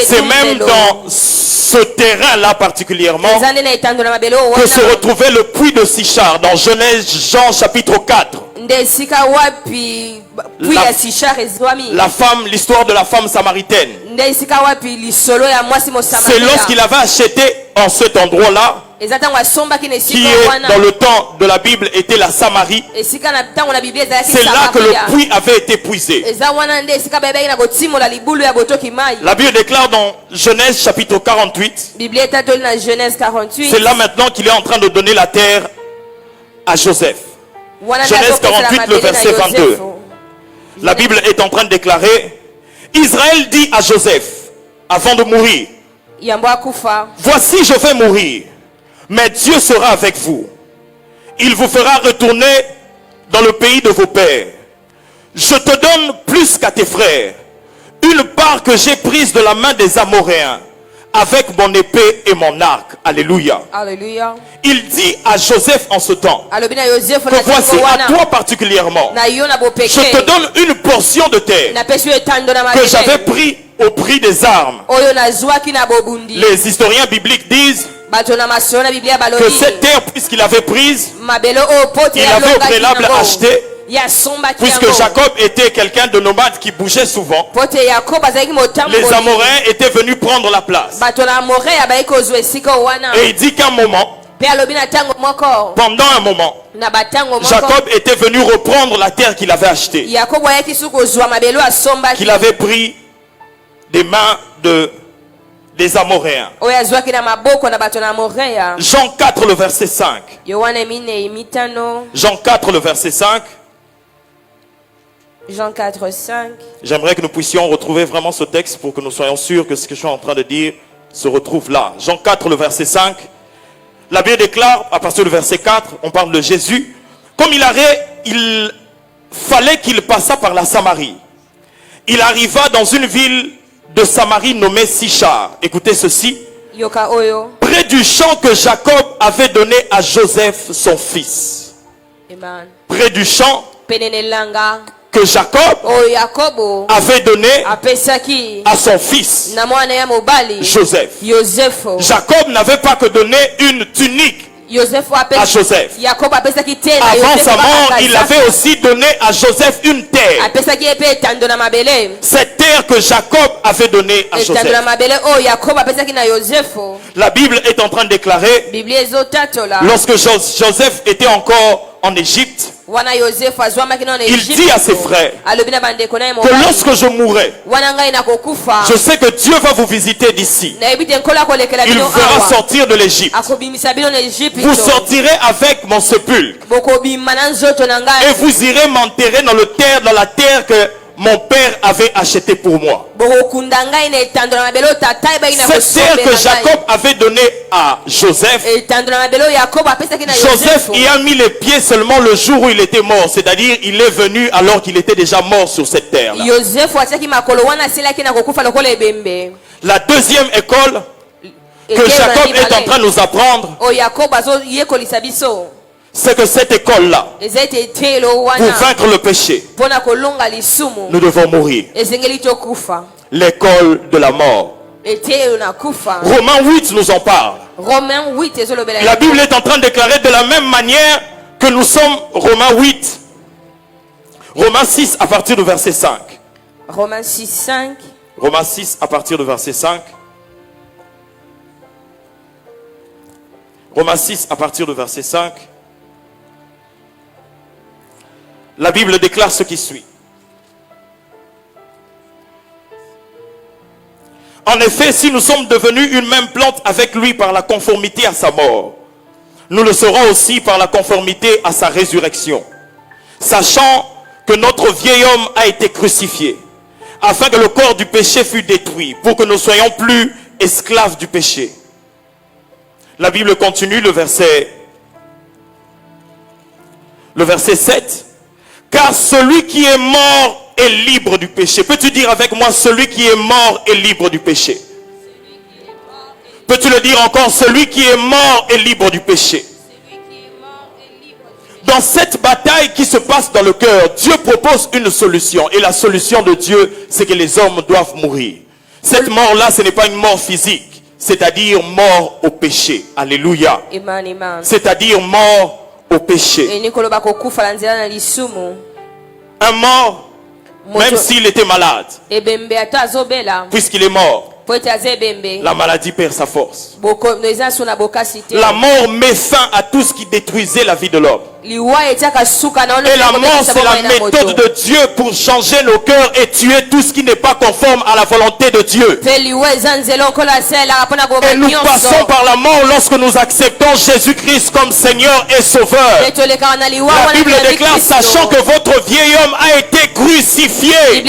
C'est même dans ce terrain-là particulièrement que se retrouvait le puits de Sichar dans Genèse Jean chapitre 4. La femme, l'histoire de la femme samaritaine. C'est lorsqu'il avait acheté en cet endroit-là, qui est dans le temps de la Bible était la Samarie. C'est là que le puits avait été puisé. La Bible déclare dans Genèse chapitre 48. C'est là maintenant qu'il est en train de donner la terre à Joseph. Genèse 48, le verset 22. La Bible est en train de déclarer: Israël dit à Joseph, avant de mourir: voici, je vais mourir. mais Dieu sera avec vous. Il vous fera retourner dans le pays de vos pères. Je te donne plus qu'à tes frères, une part que j'ai prise de la main des Amoréens, avec mon épée et mon arc. Alléluia. Alléluia. Il dit à Joseph en ce temps, Alobi na Joseph que na voici wana. à toi particulièrement, Na yo na bopeke. je te donne une portion de terre Na pesu etando na que mabele. j'avais pris au prix des armes. Oyo na zwaki na bobundi. Les historiens bibliques disent Bato na masona Biblia que balobi. cette terre, puisqu'il avait prise, Mabelo o pote il ya avait au longa préalable kinango. acheté, Ya somba puisque kinango. Jacob était quelqu'un de nomade qui bougeait souvent. Pote Jacob azaki motambo. Les Amoréens étaient venus prendre la place. Bato na Amoré abayi kozwa esika wana. Et il dit qu'à un moment, Pe alobi na tango moko. pendant un moment, Na batango moko. Jacob était venu reprendre la terre qu'il avait achetée, Yakobo ayaki su kozwa mabelo asomba qu'il avait pris des mains des Amoréens. oyo azwaki na maboko na bato na Amoré ya. Jean 4, le verset 5. Yohana 4:5. Jean 4, le verset 5. Jean 4:5. J'aimerais que nous puissions retrouver vraiment ce texte pour que nous soyons sûrs que ce que je suis en train de dire se retrouve là. Jean 4, le verset 5. La Bible déclare, à partir du verset 4, on parle de Jésus. Comme il fallait qu'il passât par la Samarie. Il arriva dans une ville de Samarie nommée Sichar. Écoutez ceci. Yoka oyo. Près du champ que Jacob avait donné à Joseph, son fils. Amen. Près du champ Penene langa. que Jacob Oyo Yakobo avait donné apesaki à son fils na mwana ya mobali Joseph. Yosefo. Jacob n'avait pas que donné une tunique Yosefo à Joseph. Yakobo apesaki te na Avant Yosefo sa mort, bakazaki. il avait aussi donné à Joseph une terre. Apesaki epe etando na mabele. Cette terre que Jacob avait donnée à Etando na Joseph. mabele oyo Yakobo apesaki na Yosefo. La Bible est en train de déclarer, Biblia ezotatola. lorsque Joseph était encore en Égypte, Wana Yosefo azwamaki na il dit à ses frères alobi na bandeko na ye que mobali. lorsque je mourrai, Wana ngai nakokufa. je sais que Dieu va vous visiter d'ici. Nayebi te nkolo akolekela Il bino vous fera awa. sortir de l'Égypte. Akobimisa bino na Egypte. Vous sortirez avec mon sépulcre. Bokobima na nzoto na Et ngai. vous irez m'enterrer dans la terre que mon père avait achetée pour moi. Bokokunda ngai na etando na mabele oyo tata ebaki na Cette terre que Jacob avait donnée à Joseph, etando na mabele oyo Yakobo apesaki na Joseph Yosefo. y a mis les pieds seulement le jour où il était mort. C'est-à-dire, il est venu alors qu'il était déjà mort sur cette terre-là. Yosefo atiaki makolo wana asilaki na kokufa lokola ebembe. La deuxième école que Jacob est en train de nous apprendre, oyo Yakobo azoyekolisa biso c'est que cette école-là, eza ete etelo pour wana vaincre le péché, mpona kolonga lisumu nous devons mourir. ezengeli tokufa. L'école de la mort. Etelo na kufa. Romains 8 nous en parle. Romains 8 ezolobela. La Bible est en train de déclarer de la même manière que nous sommes Romains 8. Romains 6 à partir du verset 5. Romains 6:5. Romains 6 à partir du verset 5. Romains 6 à partir du verset 5. La Bible déclare ce qui suit. En effet, si nous sommes devenus une même plante avec lui par la conformité à sa mort, nous le serons aussi par la conformité à sa résurrection. Sachant que notre vieil homme a été crucifié, afin que le corps du péché fût détruit, pour que nous ne soyons plus esclaves du péché. La Bible continue, le verset 7. Car celui qui est mort est libre du péché. Peux-tu dire avec moi, celui qui est mort est libre du péché? Peux-tu le dire encore, celui qui est mort est libre du péché? Dans cette bataille qui se passe dans le cœur, Dieu propose une solution. Et la solution de Dieu, c'est que les hommes doivent mourir. Cette mort-là, ce n'est pas une mort physique, c'est-à-dire mort au péché. Alléluia. Amen. C'est-à-dire mort au péché. Enikoloba kokufa la nzela na lisumu. Un mort, même s'il était malade, Ebembe ata azobela. puisqu'il est mort, Po ete aza ebembe. la maladie perd sa force. Bokono eza so na bokasi te. La mort met fin à tout ce qui détruisait la vie de l'homme. Liwa etiaka suka na ono. Et la mort, c'est la méthode de Dieu pour changer nos cœurs et tuer tout ce qui n'est pas conforme à la volonté de Dieu. Pe liwa eza nzela okola sela apona ko Et nous passons par la mort lorsque nous acceptons Jésus-Christ comme Seigneur et Sauveur. La Bible déclare, sachant que votre vieil homme a été crucifié.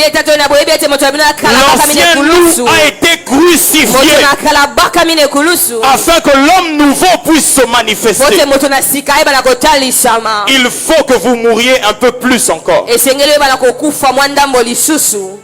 L'ancien loup a été crucifié. purifié moto nakalabaka mine kulusu afin que l'homme nouveau puisse se manifester. pote moto nasika ayeba na kotalisama Il faut que vous mouriez un peu plus encore. esengeli oyeba na kokufa mwa ndambo lisusu.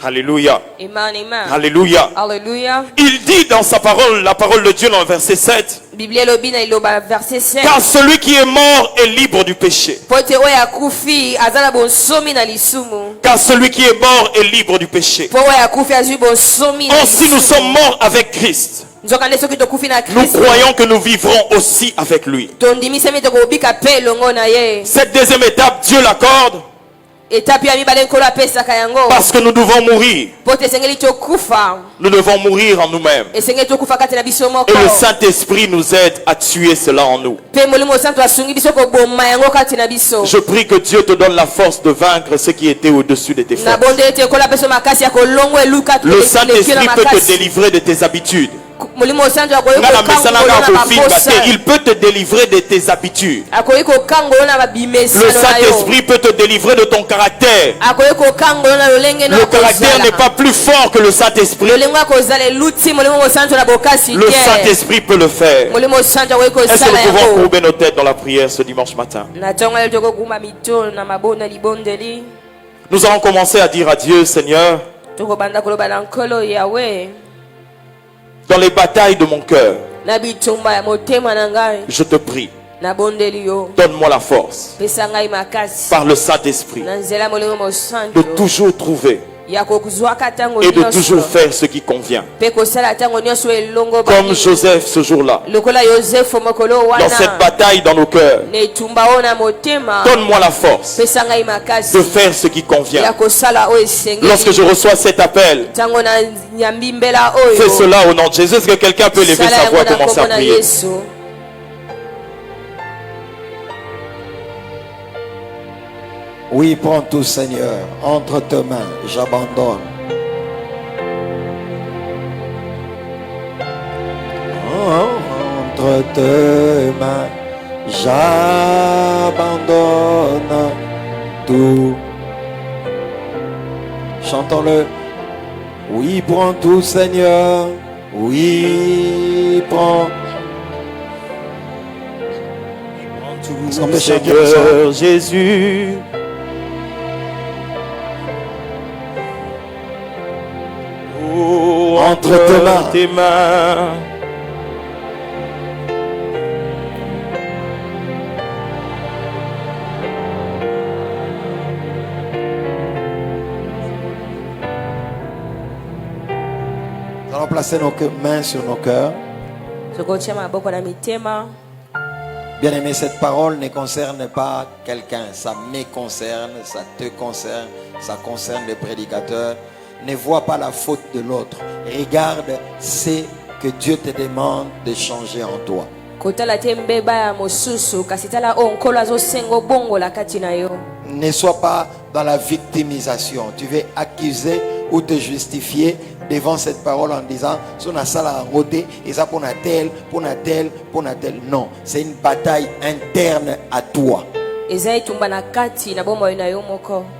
Alléluia. Amen, amen. Alléluia. Alléluia. Il dit dans sa parole, la parole de Dieu dans le verset 7, Biblia lobi na iloba verset 7. car celui qui est mort est libre du péché. Pote oyo akufi azala bonsomi na lisumu. Car celui qui est mort est libre du péché. Po oyo akufi azwi bonsomi na Aussi nous sommes morts avec Christ. nzokande soki tokufi na Nous Kristo croyons que nous vivrons aussi avec lui. tondimisemi tokobika pe elongo na ye. Cette deuxième étape, Dieu l'accorde Etape ya mibale nkolo apesaka yango parce que nous devons mourir. pote esengeli tokufa Nous devons mourir en nous-mêmes. esengeli tokufa kati na biso moko Et le Saint-Esprit nous aide à tuer cela en nous. pe molimo santo asungi biso koboma yango kati na biso. Je prie que Dieu te donne la force de vaincre ce qui était au-dessus de tes forces. nabonde ete nkolo apesa makasi ya kolongwa eluka Le Saint-Esprit peut te délivrer de tes habitudes. molimo santo akoki Ngana mesana kokangolo nga na kofimba baposa te, il peut te délivrer de tes habitudes. akoki kokangolo na Le babimesano na yo Saint-Esprit peut te délivrer de ton caractère. akoki kokangolo na lolenge na Le caractère n'est kozala pas plus fort que le Saint-Esprit. lolenge ya kozala eluti molimo mosantu na bokasi Le te Saint-Esprit peut le faire. molimo santu akoki Est-ce que kosala nous pouvons yango courber nos têtes dans la prière ce dimanche matin? na ntongo lelo tokoguma mito na mabonda libondeli Nous allons commencer à dire à Dieu, Seigneur, tokobanda koloba na nkolo yawe dans les batailles de mon cœur, na bitumba ya motema na ngai je te prie, nabondeli yo donne-moi la force, pesa ngai makasi par le Saint-Esprit, na nzela molimo de mosantu toujours trouver ya kozwaka ntango et de nyonso toujours faire ce qui convient. mpe kosala ntango nyonso elongo Comme bani. Joseph ce jour-là, lokola yosefo mokolo dans cette wana bataille dans nos cœurs, na etumba oyo na motema donne-moi la force pesa ngai makasi de faire ce qui ya convient. kosala oyo Lorsque esengeli je reçois cet appel, ntango na nyambi mbela fais oyo cela au nom de Jésus. Est-ce que quelqu'un peut lever sala sa voix yango et na commencer à kombo na prier? yesu. Oui, prends tout, Seigneur, entre tes mains, j'abandonne. Entre tes mains, j'abandonne tout. Chantons-le. Oui, prends tout, Seigneur. Oui, prends. Est-ce qu'on peut chanter ensemble? Seigneur Jésus, oh, Entre tes mains, Nous allons placer nos mains sur nos cœurs. tokotia maboko na mitema. Bien aimé, cette parole ne concerne pas quelqu'un. Ça me concerne, ça te concerne, ça concerne les prédicateurs. Ne vois pas la faute de l'autre. Regarde ce que Dieu te demande de changer en toi. kotala te mbeba ya mosusu kasi tala oyo nkolo azosenga obongola kati na yo. Ne sois pas dans la victimisation. Tu veux accuser ou te justifier devant cette parole en disant son asala roté et ça pour tel, pour tel, pour tel. Non, c'est une bataille interne à toi. eza etumba na kati na bomoi na yo moko.